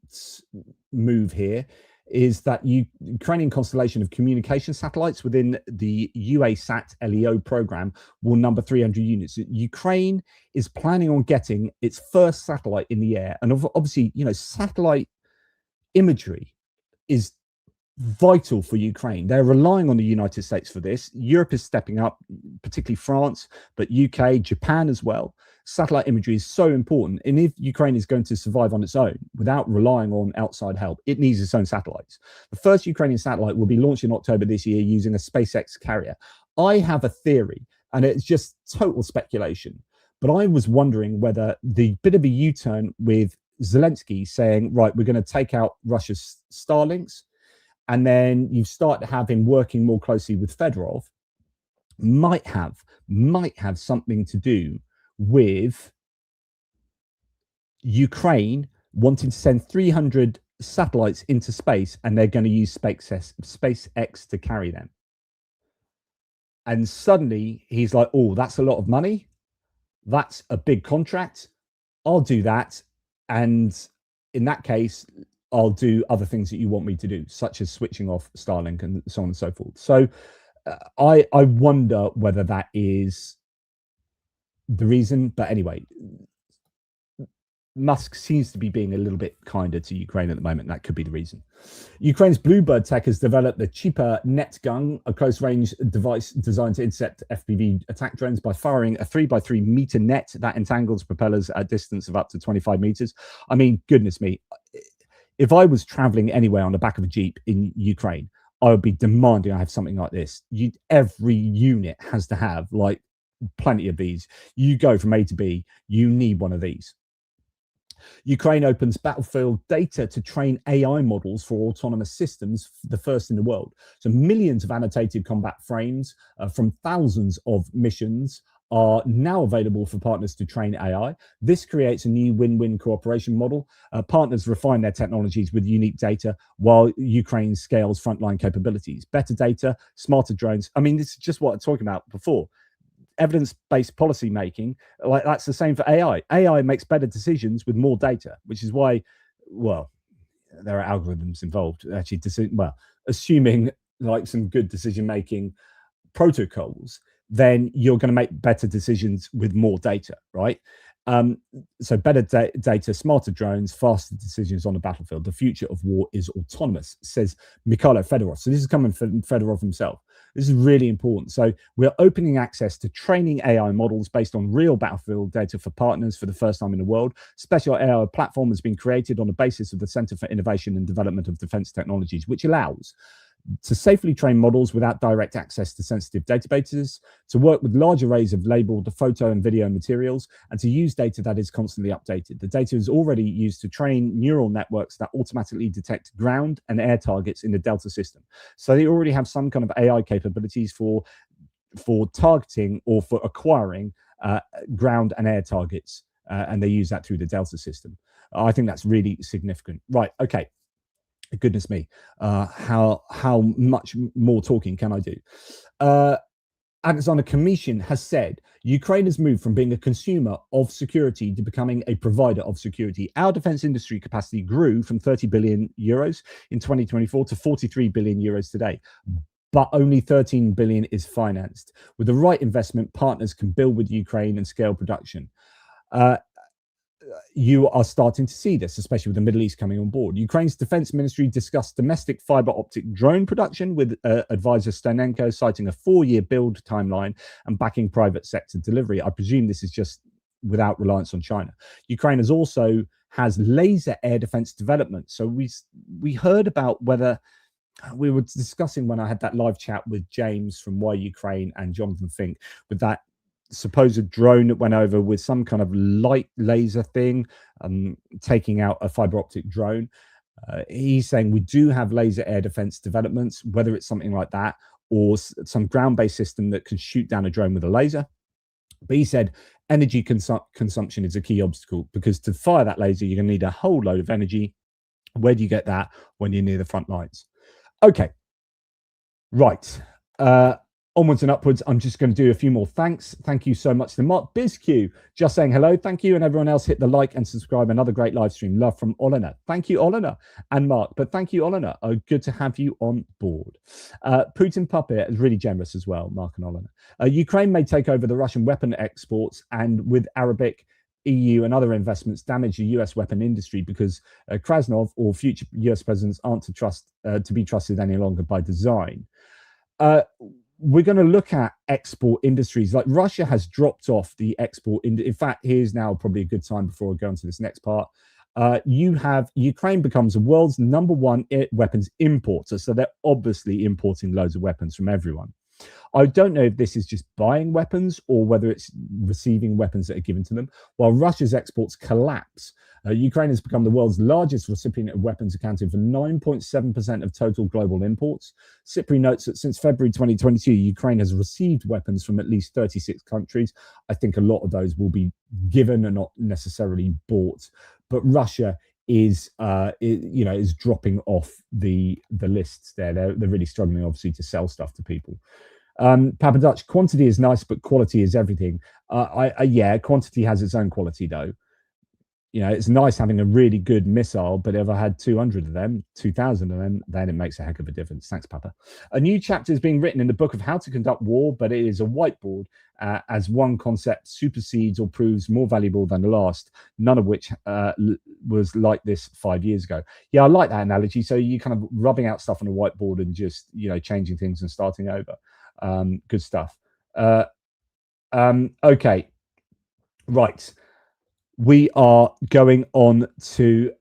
move here is that Ukrainian constellation of communication satellites within the UASat LEO program will number 300 units. Ukraine is planning on getting its first satellite in the air, and obviously, satellite imagery is vital for Ukraine. They're relying on the United States for this. Europe is stepping up, particularly France, but UK, Japan as well. Satellite imagery is so important. And if Ukraine is going to survive on its own without relying on outside help, it needs its own satellites. The first Ukrainian satellite will be launched in October this year using a SpaceX carrier. I have a theory, and it's just total speculation, but I was wondering whether the bit of a U-turn with Zelensky saying, right, we're going to take out Russia's Starlinks, and then you start to have him working more closely with Fedorov, might have something to do with Ukraine wanting to send 300 satellites into space, and they're going to use SpaceX to carry them. And suddenly he's like, oh, that's a lot of money. That's a big contract. I'll do that. And in that case, I'll do other things that you want me to do, such as switching off Starlink and so on and so forth. So I wonder whether that is the reason. But anyway, Musk seems to be being a little bit kinder to Ukraine at the moment. That could be the reason. Ukraine's Bluebird Tech has developed the cheaper net gun, a close-range device designed to intercept FPV attack drones by firing a 3x3 meter net that entangles propellers at a distance of up to 25 meters. I mean, goodness me. If I was traveling anywhere on the back of a Jeep in Ukraine, I would be demanding I have something like this. Every unit has to have like plenty of these. You go from A to B, you need one of these. Ukraine opens battlefield data to train AI models for autonomous systems, the first in the world. So millions of annotated combat frames from thousands of missions are now available for partners to train AI. This creates a new win-win cooperation model. Partners refine their technologies with unique data while Ukraine scales frontline capabilities. Better data, smarter drones. I mean, this is just what I'm talking about before. Evidence-based policy making, like that's the same for AI. AI makes better decisions with more data, which is why, well, there are algorithms involved. Actually, assuming like some good decision-making protocols, then you're going to make better decisions with more data, right? So better data, smarter drones, faster decisions on the battlefield. The future of war is autonomous, says Mikhailo Fedorov. So this is coming from Fedorov himself. This is really important. So we're opening access to training AI models based on real battlefield data for partners for the first time in the world. Special AI platform has been created on the basis of the Center for Innovation and Development of Defense Technologies, which allows to safely train models without direct access to sensitive databases, to work with large arrays of labeled photo and video materials, and to use data that is constantly updated. The data is already used to train neural networks that automatically detect ground and air targets in the Delta system. So they already have some kind of AI capabilities for targeting or for acquiring ground and air targets, and they use that through the Delta system. I think that's really significant. Right, okay. Goodness me, how much more talking can I do? Alexander Commission has said Ukraine has moved from being a consumer of security to becoming a provider of security. Our defense industry capacity grew from 30 billion euros in 2024 to 43 billion euros today, but only 13 billion is financed. With the right investment, partners can build with Ukraine and scale production. You are starting to see this, especially with the Middle East coming on board. Ukraine's defense ministry discussed domestic fiber optic drone production with advisor Stonenko, citing a 4-year build timeline and backing private sector delivery. I presume this is just without reliance on China. Ukraine has laser air defense development. So we heard about whether we were discussing when I had that live chat with James from Why Ukraine and Jonathan Fink with that supposed drone that went over with some kind of light laser thing, taking out a fiber optic drone. He's saying we do have laser air defense developments, whether it's something like that or some ground-based system that can shoot down a drone with a laser. But he said energy consumption is a key obstacle, because to fire that laser, you're going to need a whole load of energy. Where do you get that when you're near the front lines? Okay, right. Onwards and upwards. I'm just going to do a few more thanks. Thank you so much to Mark BizQ, just saying hello. Thank you. And everyone else, hit the like and subscribe. Another great live stream. Love from Olena. Thank you, Olena and Mark. But thank you, Olena. Good to have you on board. Putin Puppet is really generous as well, Mark and Olena. Ukraine may take over the Russian weapon exports, and with Arabic, EU and other investments damage the US weapon industry because Krasnov or future US presidents aren't to be trusted any longer by design. We're going to look at export industries. Like Russia has dropped off the export. In fact, here's now probably a good time before we go on to this next part. You have Ukraine becomes the world's #1 weapons importer. So they're obviously importing loads of weapons from everyone. I don't know if this is just buying weapons or whether it's receiving weapons that are given to them. While Russia's exports collapse, Ukraine has become the world's largest recipient of weapons, accounting for 9.7% of total global imports. SIPRI notes that since February 2022, Ukraine has received weapons from at least 36 countries. I think a lot of those will be given and not necessarily bought. But Russia is dropping off the lists there. They're really struggling, obviously, to sell stuff to people. Papa Dutch, quantity is nice, but quality is everything. Yeah, quantity has its own quality, though. You know, it's nice having a really good missile, but if I had 200 of them, 2,000 of them, then it makes a heck of a difference. Thanks, Papa. A new chapter is being written in the book of how to conduct war, but it is a whiteboard as one concept supersedes or proves more valuable than the last, none of which was like this 5 years ago. Yeah, I like that analogy. So you're kind of rubbing out stuff on a whiteboard and just, changing things and starting over. Good stuff. Okay. Right. We are going on to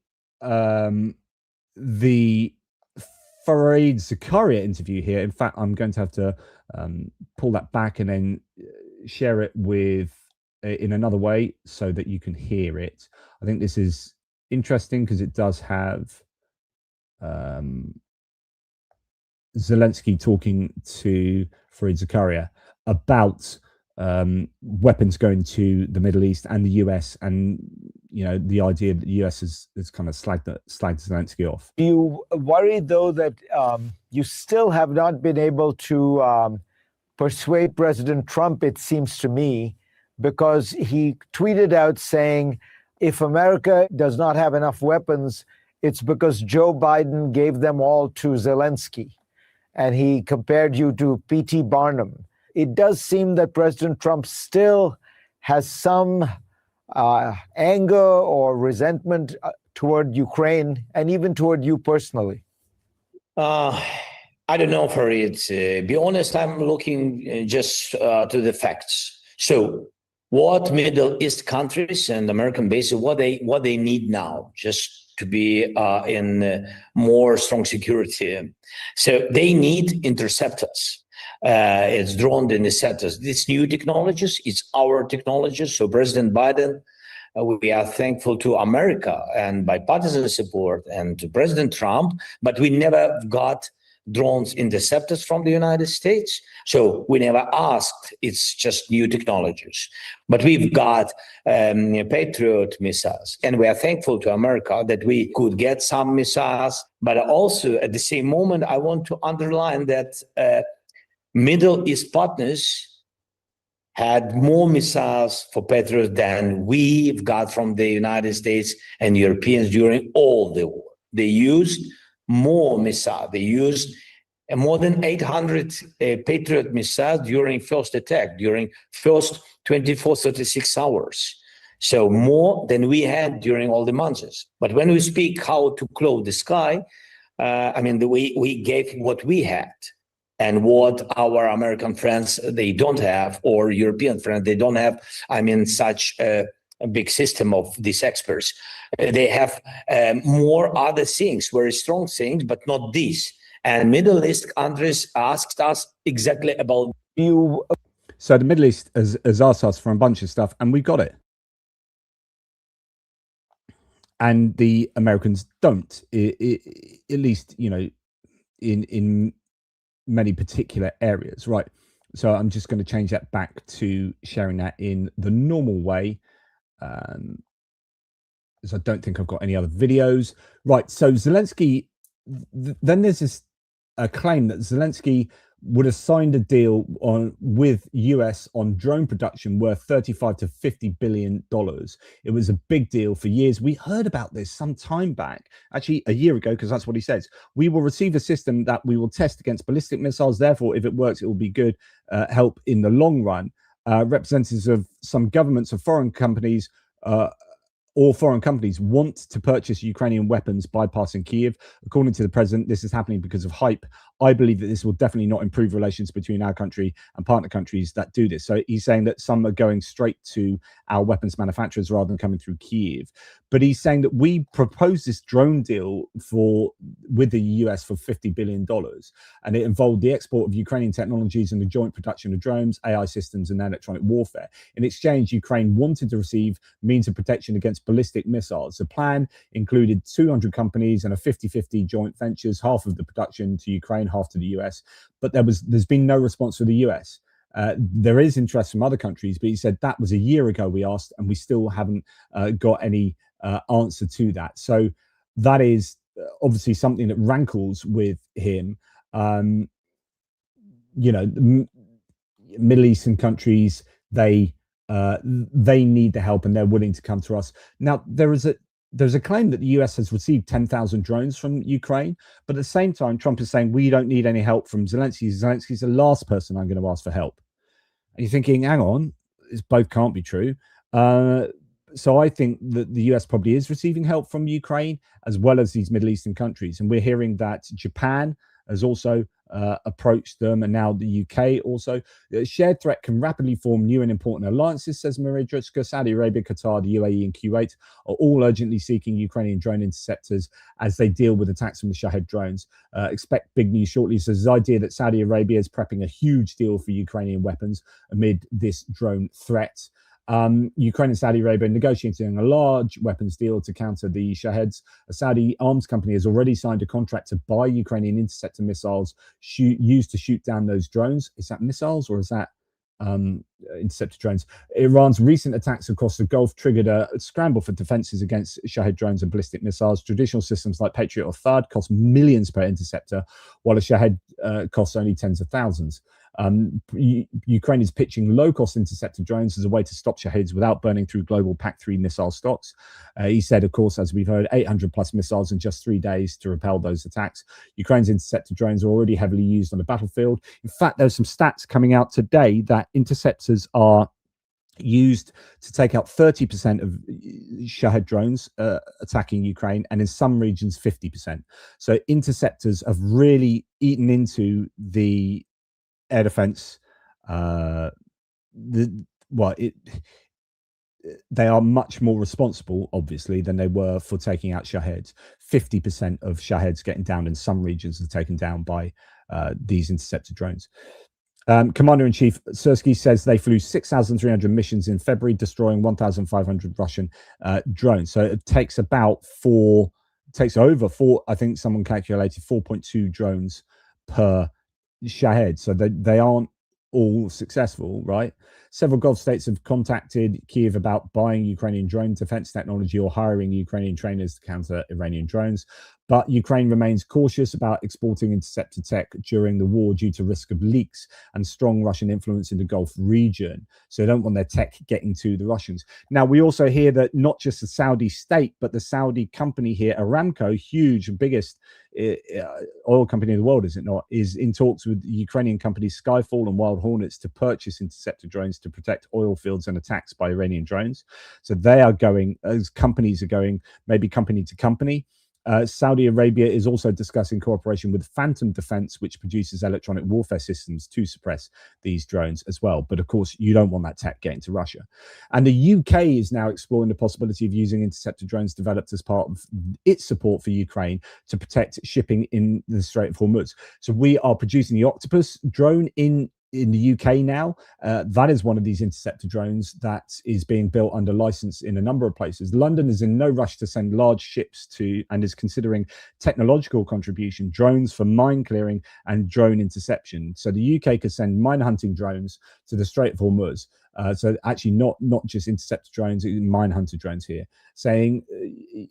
the Fareed Zakaria interview here. In fact, I'm going to have to pull that back and then share it in another way so that you can hear it. I think this is interesting because it does have Zelensky talking to Fareed Zakaria about weapons going to the Middle East and the US, and the idea that the US has kind of slagged Zelensky off. Do you worry though that you still have not been able to persuade President Trump, it seems to me, because he tweeted out saying if America does not have enough weapons, it's because Joe Biden gave them all to Zelensky, and he compared you to P.T. Barnum. It does seem that President Trump still has some anger or resentment toward Ukraine and even toward you personally. I don't know, Fareed. Be honest, I'm looking just to the facts. So what Middle East countries and American bases, what they need now, just to be in more strong security. So they need interceptors. It's drone interceptors. These new technologies, it's our technologies. So President Biden, we are thankful to America and bipartisan support and to President Trump, but we never got drones interceptors from the United States. So we never asked, it's just new technologies. But we've got Patriot missiles, and we are thankful to America that we could get some missiles. But also at the same moment, I want to underline that Middle East partners had more missiles for Patriot than we've got from the United States and Europeans during all the war. They used more missiles. They used more than 800 Patriot missiles during first attack, during first 24, 36 hours. So more than we had during all the months. But when we speak how to close the sky, we gave what we had. And what our American friends, they don't have, or European friends, they don't have, such a big system of these experts. They have more other things, very strong things, but not these. And Middle East countries asked us exactly about you. So the Middle East has asked us for a bunch of stuff, and we got it. And the Americans don't, at least, in many particular areas, right? So I'm just going to change that back to sharing that in the normal way, as I don't think I've got any other videos. Right, so Zelensky, then there's a claim that Zelensky would have signed a deal with US on drone production worth $35 to $50 billion. It was a big deal for years. We heard about this some time back, actually a year ago, because that's what he says. We will receive a system that we will test against ballistic missiles. Therefore, if it works, it will be good help in the long run. Representatives of some governments of foreign companies all foreign companies want to purchase Ukrainian weapons bypassing Kyiv. According to the president, this is happening because of hype. I believe that this will definitely not improve relations between our country and partner countries that do this. So he's saying that some are going straight to our weapons manufacturers rather than coming through Kyiv. But he's saying that we proposed this drone deal with the US for $50 billion. And it involved the export of Ukrainian technologies and the joint production of drones, AI systems, and electronic warfare. In exchange, Ukraine wanted to receive means of protection against ballistic missiles. The plan included 200 companies and a 50-50 joint ventures, half of the production to Ukraine, half to the US. But there's been no response from the US. There is interest from other countries, but he said that was a year ago we asked, and we still haven't got any answer to that. So that is obviously something that rankles with him. The Middle Eastern countries, they need the help and they're willing to come to us. Now, there's a claim that the US has received 10,000 drones from Ukraine, but at the same time, Trump is saying we don't need any help from Zelensky. Zelensky's the last person I'm going to ask for help. And you're thinking, hang on, this both can't be true. So I think that the US probably is receiving help from Ukraine as well as these Middle Eastern countries. And we're hearing that Japan has also approached them, and now the UK also. A shared threat can rapidly form new and important alliances, says Maridrutska. Saudi Arabia, Qatar, the UAE, and Kuwait are all urgently seeking Ukrainian drone interceptors as they deal with attacks from the Shahed drones. Expect big news shortly. So there's the idea that Saudi Arabia is prepping a huge deal for Ukrainian weapons amid this drone threat. Ukraine and Saudi Arabia negotiating a large weapons deal to counter the Shaheds. A Saudi arms company has already signed a contract to buy Ukrainian interceptor missiles used to shoot down those drones. Is that missiles or is that interceptor drones? Iran's recent attacks across the Gulf triggered a scramble for defenses against Shahed drones and ballistic missiles. Traditional systems like Patriot or THAAD cost millions per interceptor, while a Shahed costs only tens of thousands. Ukraine is pitching low-cost interceptor drones as a way to stop Shaheds without burning through global PAC-3 missile stocks. He said, of course, as we've heard, 800 plus missiles in just 3 days to repel those attacks. Ukraine's interceptor drones are already heavily used on the battlefield. In fact, there's some stats coming out today that interceptors are used to take out 30% of Shahed drones attacking Ukraine, and in some regions 50%. So interceptors have really eaten into the air defense. They are much more responsible, obviously, than they were for taking out Shaheds. 50% of Shaheds getting down in some regions are taken down by these interceptor drones. Commander-in-Chief Syrskyi says they flew 6,300 missions in February, destroying 1,500 Russian drones. So it takes over four, I think someone calculated 4.2 drones per Shahed. So they aren't all successful, right? Several Gulf states have contacted Kyiv about buying Ukrainian drone defense technology or hiring Ukrainian trainers to counter Iranian drones. But Ukraine remains cautious about exporting interceptor tech during the war due to risk of leaks and strong Russian influence in the Gulf region. So they don't want their tech getting to the Russians. Now, we also hear that not just the Saudi state, but the Saudi company here, Aramco, huge, biggest oil company in the world, is it not, is in talks with Ukrainian companies Skyfall and Wild Hornets to purchase interceptor drones to protect oil fields and attacks by Iranian drones. So they are going, as companies are going, maybe company to company. Saudi Arabia is also discussing cooperation with Phantom Defense, which produces electronic warfare systems to suppress these drones as well. But of course, you don't want that tech getting to Russia. And the UK is now exploring the possibility of using interceptor drones developed as part of its support for Ukraine to protect shipping in the Strait of Hormuz. So we are producing the Octopus drone in the UK now. That is one of these interceptor drones that is being built under license in a number of places. London is in no rush to send large ships to, and is considering technological contribution, drones for mine clearing and drone interception. So the UK could send mine hunting drones to the Strait of Hormuz. So actually not just interceptor drones, mine hunter drones here, saying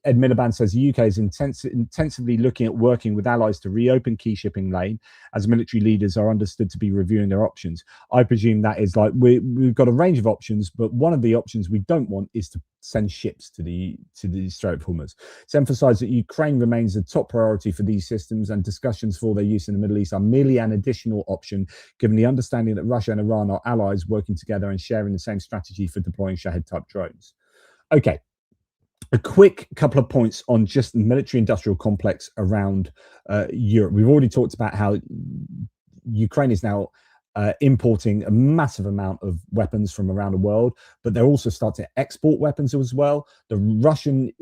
Ed Miliband says the UK is intensively looking at working with allies to reopen key shipping lane as military leaders are understood to be reviewing their options. I presume that is like we've got a range of options, but one of the options we don't want is to send ships to the Strait of Hormuz. It's emphasized that Ukraine remains a top priority for these systems, and discussions for their use in the Middle East are merely an additional option, given the understanding that Russia and Iran are allies working together and sharing the same strategy for deploying Shahed-type drones. Okay, a quick couple of points on just the military-industrial complex around Europe. We've already talked about how Ukraine is now importing a massive amount of weapons from around the world, but they're also starting to export weapons as well. The Russian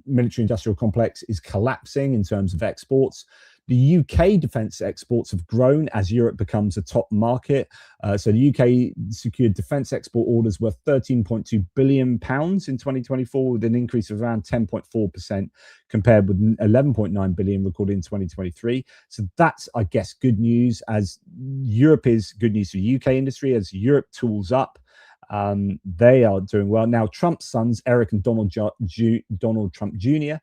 military-industrial complex is collapsing in terms of exports. The UK defence exports have grown as Europe becomes a top market. So the UK secured defence export orders worth £13.2 billion in 2024, with an increase of around 10.4% compared with 11.9 billion recorded in 2023. So that's, I guess, good news, as Europe is good news for UK industry as Europe tools up. They are doing well. Now, Trump's sons, Eric and Donald Trump Jr.,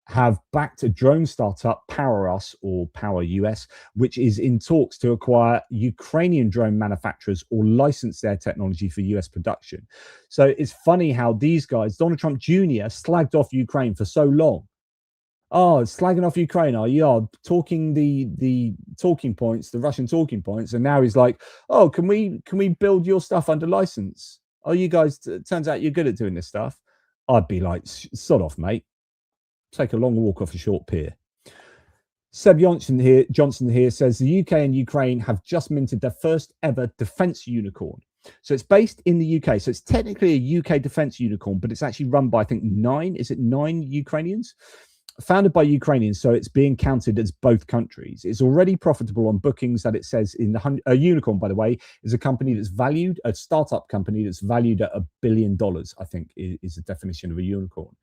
have backed a drone startup, Power Us or Power US, which is in talks to acquire Ukrainian drone manufacturers or license their technology for US production. So it's funny how these guys, Donald Trump Jr., slagged off Ukraine for so long. Oh, slagging off Ukraine, are you? Oh, talking the talking points, the Russian talking points, and now he's like, oh, can we build your stuff under license? Oh, you guys, turns out you're good at doing this stuff. I'd be like, sod off, mate. Take a long walk off a short pier. Seb Johnson here says the UK and Ukraine have just minted their first ever defense unicorn. So it's based in the UK. So it's technically a UK defense unicorn, but it's actually run by, I think, nine Ukrainians? Founded by Ukrainians, so it's being counted as both countries. It's already profitable on bookings that it says in the a unicorn, by the way, is a company that's valued, a startup company that's valued at $1 billion, I think is the definition of a unicorn.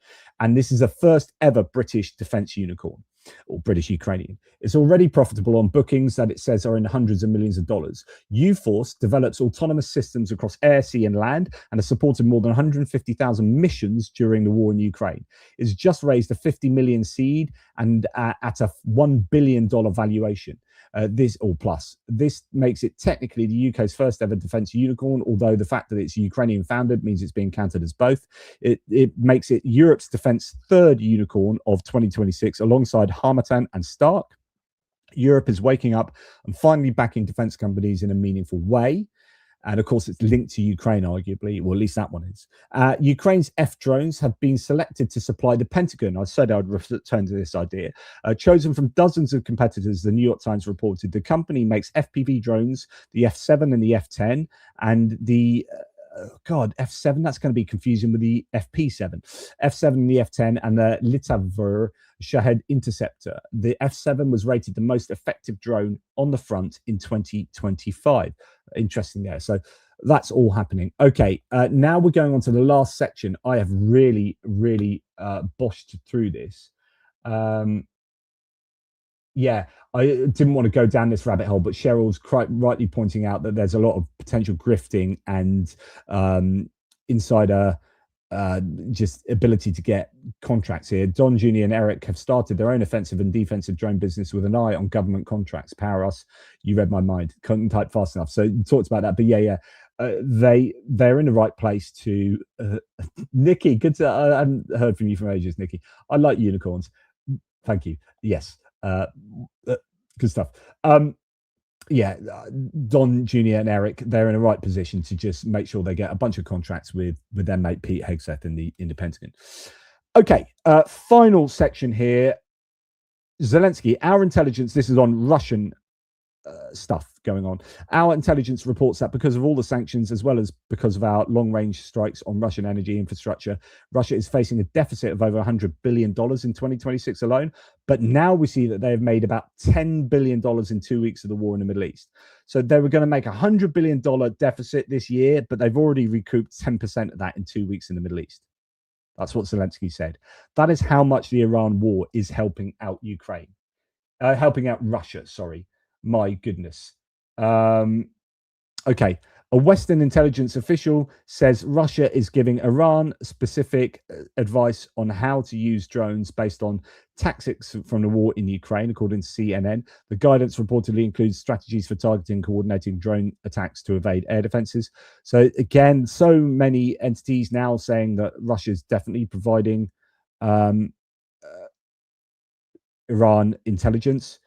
And this is a first ever British defense unicorn, or British Ukrainian. It's already profitable on bookings that it says are in hundreds of millions of dollars. UForce develops autonomous systems across air, sea, and land, and has supported more than 150,000 missions during the war in Ukraine. It's just raised a 50 million seed and at a $1 billion valuation. This makes it technically the UK's first ever defense unicorn, although the fact that it's Ukrainian founded means it's being counted as both. It makes it Europe's defense third unicorn of 2026, alongside Harmattan and Stark. Europe is waking up and finally backing defense companies in a meaningful way. And of course, it's linked to Ukraine, arguably, or at least that one is. Ukraine's F-drones have been selected to supply the Pentagon. I said I'd return to this idea. Chosen from dozens of competitors, the New York Times reported. The company makes FPV drones, the F7 and the F10, and the F7, that's going to be confusing with the FP7. F7 and the F10, and the Litavur Shahed interceptor. The F7 was rated the most effective drone on the front in 2025. Interesting there. So that's all happening. Okay, now we're going on to the last section. I have really boshed through this. Yeah, I didn't want to go down this rabbit hole, but Cheryl's quite rightly pointing out that there's a lot of potential grifting and insider just ability to get contracts here. Don Jr. and Eric have started their own offensive and defensive drone business with an eye on government contracts. Power Us, you read my mind, couldn't type fast enough. So you talked about that, but they're in the right place to Nikki, good to I haven't heard from you for ages, Nikki. I like unicorns. Thank you. Yes. Good stuff. Don Jr. and Eric, they're in the right position to just make sure they get a bunch of contracts with their mate Pete Hegseth in the Pentagon. Okay, final section here. Zelensky, our intelligence, this is on Russian stuff going on. Our intelligence reports that because of all the sanctions, as well as because of our long-range strikes on Russian energy infrastructure, Russia is facing a deficit of over $100 billion in 2026 alone. But now we see that they have made about $10 billion in 2 weeks of the war in the Middle East. So they were going to make a $100 billion deficit this year, but they've already recouped 10% of that in 2 weeks in the Middle East. That's what Zelensky said. That is how much the Iran war is helping out Ukraine. Helping out Russia, sorry. My goodness. Okay. A Western intelligence official says Russia is giving Iran specific advice on how to use drones based on tactics from the war in Ukraine, according to CNN. The guidance reportedly includes strategies for targeting, coordinating drone attacks to evade air defenses. So again, so many entities now saying that Russia is definitely providing Iran intelligence.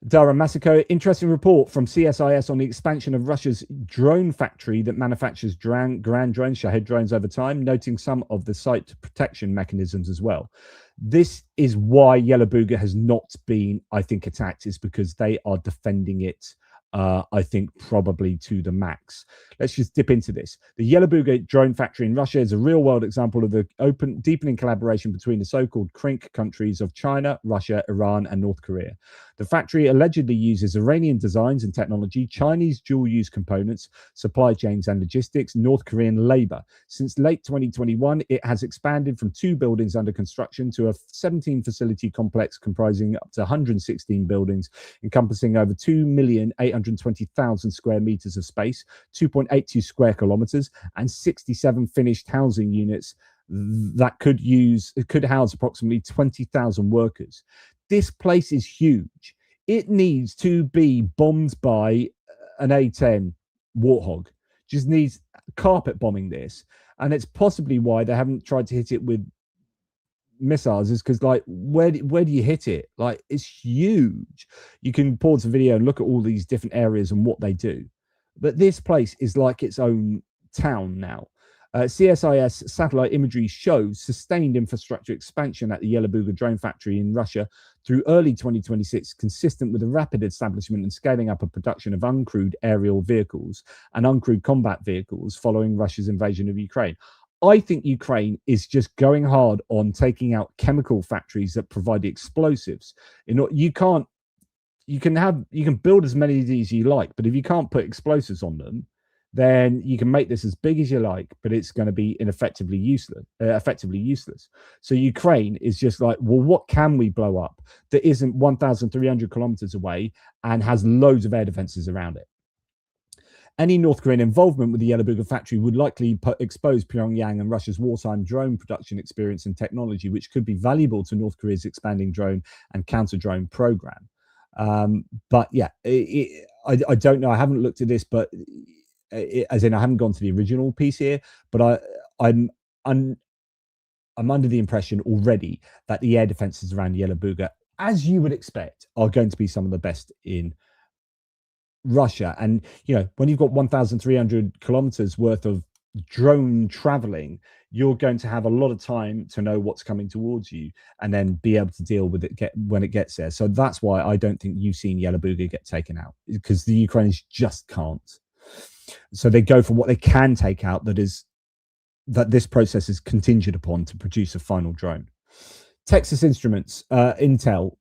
Dara Masako, interesting report from CSIS on the expansion of Russia's drone factory that manufactures grand drones, Shahed drones over time, noting some of the site protection mechanisms as well. This is why Yellow Buga has not been, I think, attacked, is because they are defending it, I think, probably to the max. Let's just dip into this. The Yellow Buga drone factory in Russia is a real-world example of the deepening collaboration between the so-called CRINC countries of China, Russia, Iran, and North Korea. The factory allegedly uses Iranian designs and technology, Chinese dual-use components, supply chains and logistics, North Korean labor. Since late 2021, it has expanded from 2 buildings under construction to a 17-facility complex comprising up to 116 buildings, encompassing over 2,820,000 square meters of space, 2.82 square kilometers, and 67 finished housing units that could house approximately 20,000 workers. This place is huge. It needs to be bombed by an A-10 Warthog. Just needs carpet bombing this. And it's possibly why they haven't tried to hit it with missiles, is because, like, where do you hit it? Like, it's huge. You can pause the video and look at all these different areas and what they do. But this place is like its own town now. CSIS satellite imagery shows sustained infrastructure expansion at the Yellow Buga drone factory in Russia through early 2026, consistent with the rapid establishment and scaling up of production of uncrewed aerial vehicles and uncrewed combat vehicles following Russia's invasion of Ukraine. I think Ukraine is just going hard on taking out chemical factories that provide the explosives. You can build as many of these you like, but if you can't put explosives on them, then you can make this as big as you like, but it's going to be effectively useless. So Ukraine is just like, well, what can we blow up that isn't 1,300 kilometers away and has loads of air defenses around it? Any North Korean involvement with the Yellow Buga factory would likely expose Pyongyang and Russia's wartime drone production experience and technology, which could be valuable to North Korea's expanding drone and counter-drone program. But yeah, I don't know. I haven't looked at this, but as in I haven't gone to the original piece here, but I'm under the impression already that the air defenses around Yellow Buga, as you would expect, are going to be some of the best in Russia. And when you've got 1,300 kilometers worth of drone traveling, you're going to have a lot of time to know what's coming towards you and then be able to deal with it when it gets there. So that's why I don't think you've seen Yellow Buga get taken out, because the Ukrainians just can't. So they go for what they can take out, that this process is contingent upon to produce a final drone. Texas Instruments, Intel,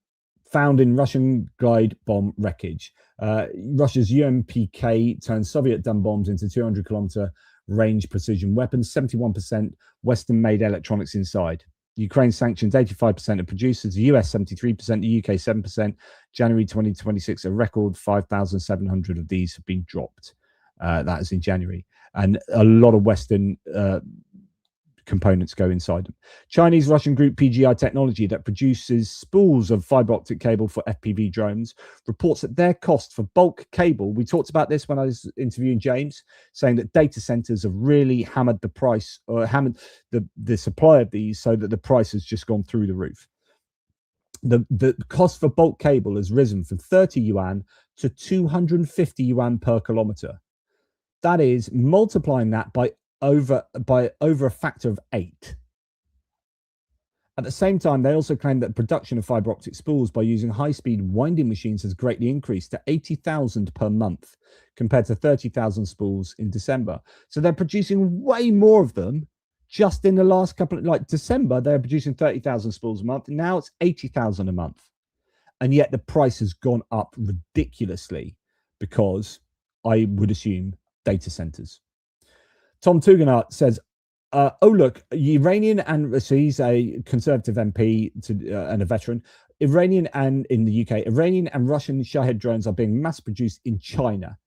found in Russian glide bomb wreckage. Russia's UMPK turned Soviet-done bombs into 200-kilometer range precision weapons, 71% Western-made electronics inside. Ukraine sanctions 85% of producers, the US 73%, the UK 7%. January 2026, a record 5,700 of these have been dropped. That is in January. And a lot of Western components go inside them. Chinese Russian group PGI Technology, that produces spools of fiber optic cable for FPV drones, reports that their cost for bulk cable, we talked about this when I was interviewing James, saying that data centers have really hammered the price, or hammered the supply of these, so that the price has just gone through the roof. The cost for bulk cable has risen from 30 yuan to 250 yuan per kilometer. That is multiplying that by over a factor of 8. At the same time, they also claim that production of fiber optic spools by using high-speed winding machines has greatly increased to 80,000 per month, compared to 30,000 spools in December. So they're producing way more of them just in the last couple of, like December, they're producing 30,000 spools a month. Now it's 80,000 a month. And yet the price has gone up ridiculously because, I would assume, data centers. Tom Tugendhat says, oh, look, Iranian and, so he's a conservative MP and a veteran. Iranian and in the UK, Iranian and Russian Shahed drones are being mass produced in China.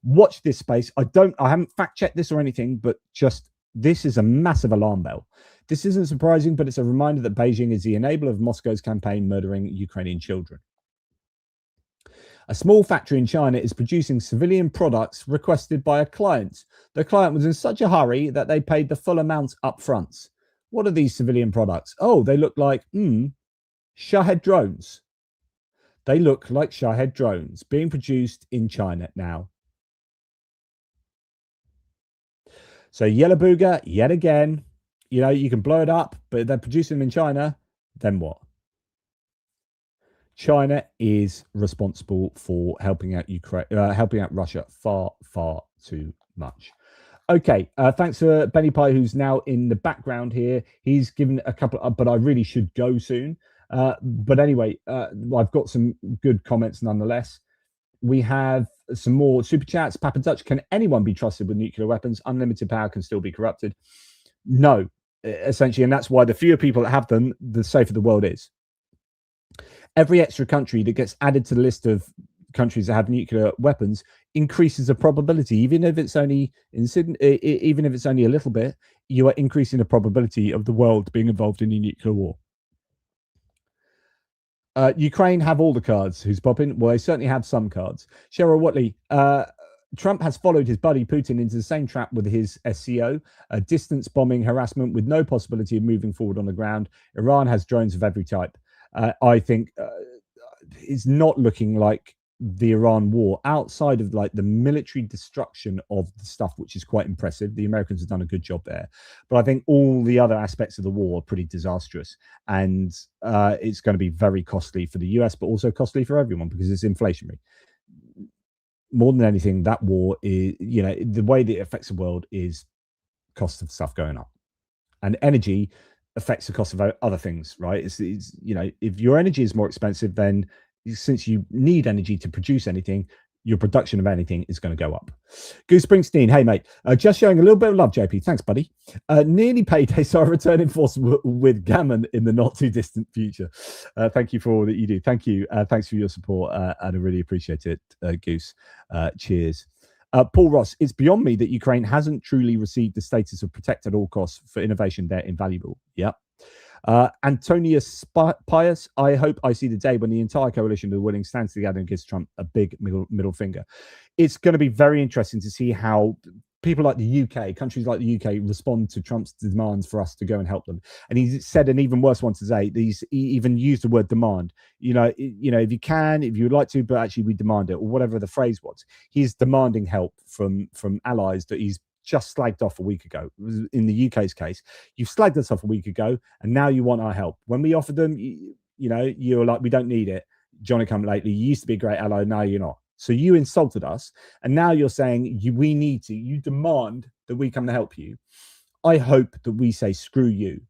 Watch this space. I haven't fact checked this or anything, but just this is a massive alarm bell. This isn't surprising, but it's a reminder that Beijing is the enabler of Moscow's campaign murdering Ukrainian children. A small factory in China is producing civilian products requested by a client. The client was in such a hurry that they paid the full amount up front. What are these civilian products? Oh, they look like Shahed drones. They look like Shahed drones being produced in China now. So Yellow Booger, yet again, you know, you can blow it up, but they're producing them in China. Then what? China is responsible for helping out Ukraine, helping out Russia far, far too much. Okay, thanks for Benny Pie, who's now in the background here. He's given a couple, but I really should go soon. But anyway, I've got some good comments nonetheless. We have some more super chats. Papa Dutch, can anyone be trusted with nuclear weapons? Unlimited power can still be corrupted. No, essentially, and that's why the fewer people that have them, the safer the world is. Every extra country that gets added to the list of countries that have nuclear weapons increases the probability, even if it's only even if it's only a little bit, you are increasing the probability of the world being involved in a nuclear war. Ukraine have all the cards. Who's popping? Well, they certainly have some cards. Cheryl Watley, Trump has followed his buddy Putin into the same trap with his SCO, distance bombing harassment with no possibility of moving forward on the ground. Iran has drones of every type. I think it's not looking like the Iran war, outside of like the military destruction of the stuff, which is quite impressive. The Americans have done a good job there, but I think all the other aspects of the war are pretty disastrous, and it's going to be very costly for the US, but also costly for everyone because it's inflationary. More than anything, that war is, you know, the way that it affects the world is cost of stuff going up, and energy affects the cost of other things, right? It's you know, if your energy is more expensive, then since you need energy to produce anything, your production of anything is going to go up. Goose Springsteen, hey mate, just showing a little bit of love, JP. Thanks, buddy. Nearly payday, so I return in force with Gammon in the not too distant future. Thank you for all that you do. Thank you. Thanks for your support, and I really appreciate it, Goose. Cheers. Paul Ross, it's beyond me that Ukraine hasn't truly received the status of protect at all costs for innovation. They're invaluable. Yep. Antonius Pius, I hope I see the day when the entire coalition of the willing stands together and gives Trump a big middle finger. It's going to be very interesting to see how people like the UK, countries like the UK, respond to Trump's demands for us to go and help them. And he said an even worse one today. He even used the word demand. You know, if you can, if you would like to, but actually we demand it, or whatever the phrase was. He's demanding help from allies that he's just slagged off a week ago. In the UK's case, you slagged us off a week ago, and now you want our help. When we offered them, you know, you're like, we don't need it. Johnny come lately. You used to be a great ally. Now you're not. So you insulted us, and now you're saying we need to. You demand that we come to help you. I hope that we say screw you.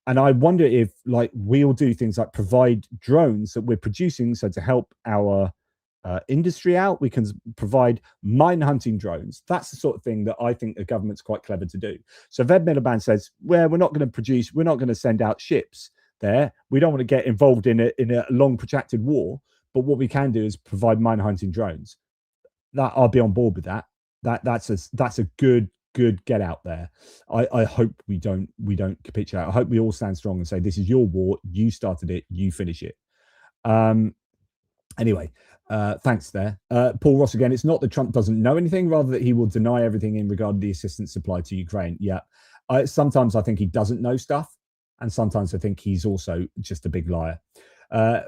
And I wonder if, like, we'll do things like provide drones that we're producing, so to help our industry out, we can provide mine hunting drones. That's the sort of thing that I think the government's quite clever to do. So if Ed Miliband says, well, we're not going to produce, we're not going to send out ships there, we don't want to get involved in a long protracted war, but what we can do is provide mine hunting drones. That I'll be on board with that. That's a good get out there. I hope we don't capitulate. I hope we all stand strong and say, this is your war, you started it, you finish it. Anyway, thanks there. Paul Ross again, it's not that Trump doesn't know anything, rather that he will deny everything in regard to the assistance supplied to Ukraine. Yeah, sometimes I think he doesn't know stuff, and sometimes I think he's also just a big liar.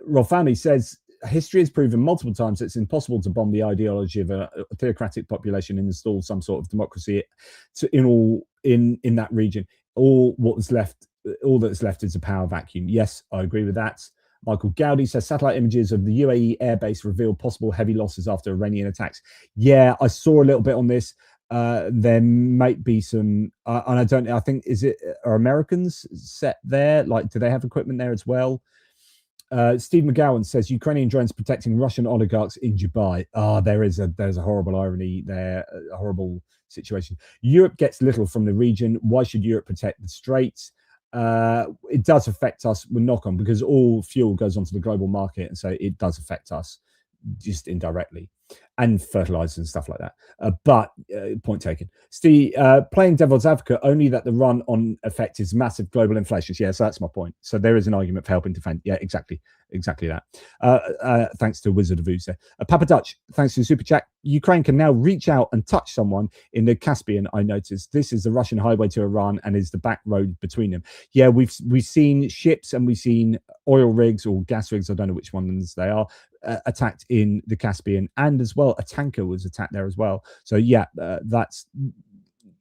Rob Family says, history has proven multiple times that it's impossible to bomb the ideology of a theocratic population and install some sort of democracy in that region. All that's left is a power vacuum. Yes, I agree with that. Michael Gowdy says satellite images of the UAE airbase reveal possible heavy losses after Iranian attacks. Yeah, I saw a little bit on this. There might be some, and I think, are Americans set there? Like, do they have equipment there as well? Steve McGowan says Ukrainian drones protecting Russian oligarchs in Dubai. There's a horrible irony there, a horrible situation. Europe gets little from the region. Why should Europe protect the Straits? It does affect us with knock on, because all fuel goes onto the global market, and so it does affect us just indirectly. and fertilizers and stuff like that. But point taken. Steve, playing devil's advocate, only that the run on effect is massive global inflation. Yeah, so that's my point. So there is an argument for helping defend. Yeah, exactly that. Thanks to Wizard of Ooze there. Papa Dutch, thanks to the super chat. Ukraine can now reach out and touch someone in the Caspian. I noticed this is the Russian highway to Iran and is the back road between them. Yeah, we've seen ships and we've seen oil rigs or gas rigs. I don't know which ones they are. Attacked in the Caspian, and as well a tanker was attacked there as well. So yeah, that's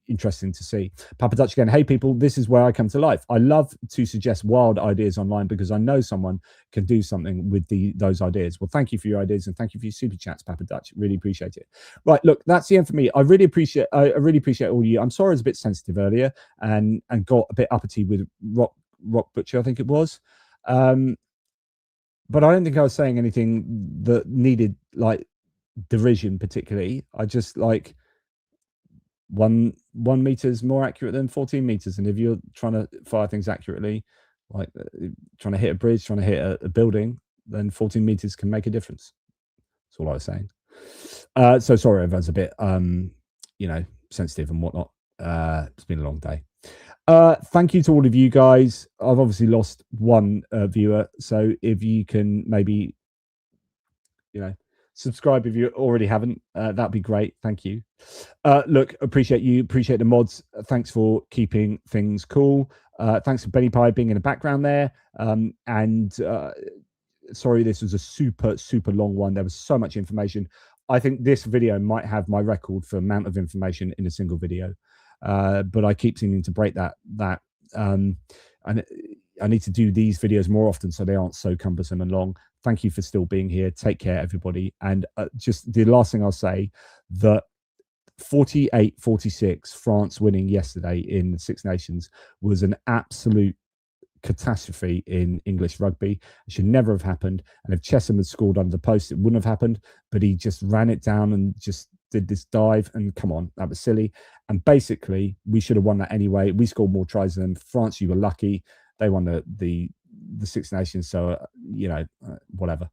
interesting to see. Papa Dutch again. Hey people, this is where I come to life. I love to suggest wild ideas online because I know someone can do something with those ideas. Well, thank you for your ideas and thank you for your super chats, Papa Dutch. Really appreciate it. Right, look, that's the end for me. I really appreciate all you. I'm sorry I was a bit sensitive earlier and got a bit uppity with Rock Butcher, I think it was. But I don't think I was saying anything that needed like derision particularly. I just like one meter is more accurate than 14 meters. And if you're trying to fire things accurately, like trying to hit a bridge, trying to hit a building, then 14 meters can make a difference. That's all I was saying. So sorry if I was a bit, sensitive and whatnot. It's been a long day. Thank you to all of you guys. I've obviously lost one viewer, so if you can maybe subscribe if you already haven't, that'd be great. Thank you. Look, appreciate the mods. Thanks for keeping things cool. Thanks for Benny Pie being in the background there. And sorry this was a super long one. There was so much information. I think this video might have my record for amount of information in a single video. But I keep seeming to break that and I need to do these videos more often so they aren't so cumbersome and long. Thank you for still being here. Take care, everybody. And just the last thing I'll say, that 48-46 France winning yesterday in the Six Nations was an absolute catastrophe in English rugby. It should never have happened. And if Chesham had scored under the post, it wouldn't have happened. But he just ran it down and just did this dive, and come on, that was silly. And basically we should have won that anyway. We scored more tries than them. France, you were lucky. They won the Six Nations, so whatever.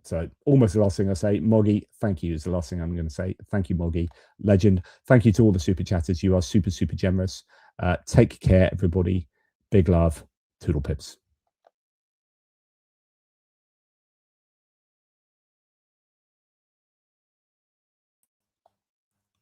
So almost the last thing I say, Moggy, thank you is the last thing I'm going to say. Thank you, Moggy, legend. Thank you to all the super chatters. You are super generous. Take care, everybody. Big love. Toodle pips.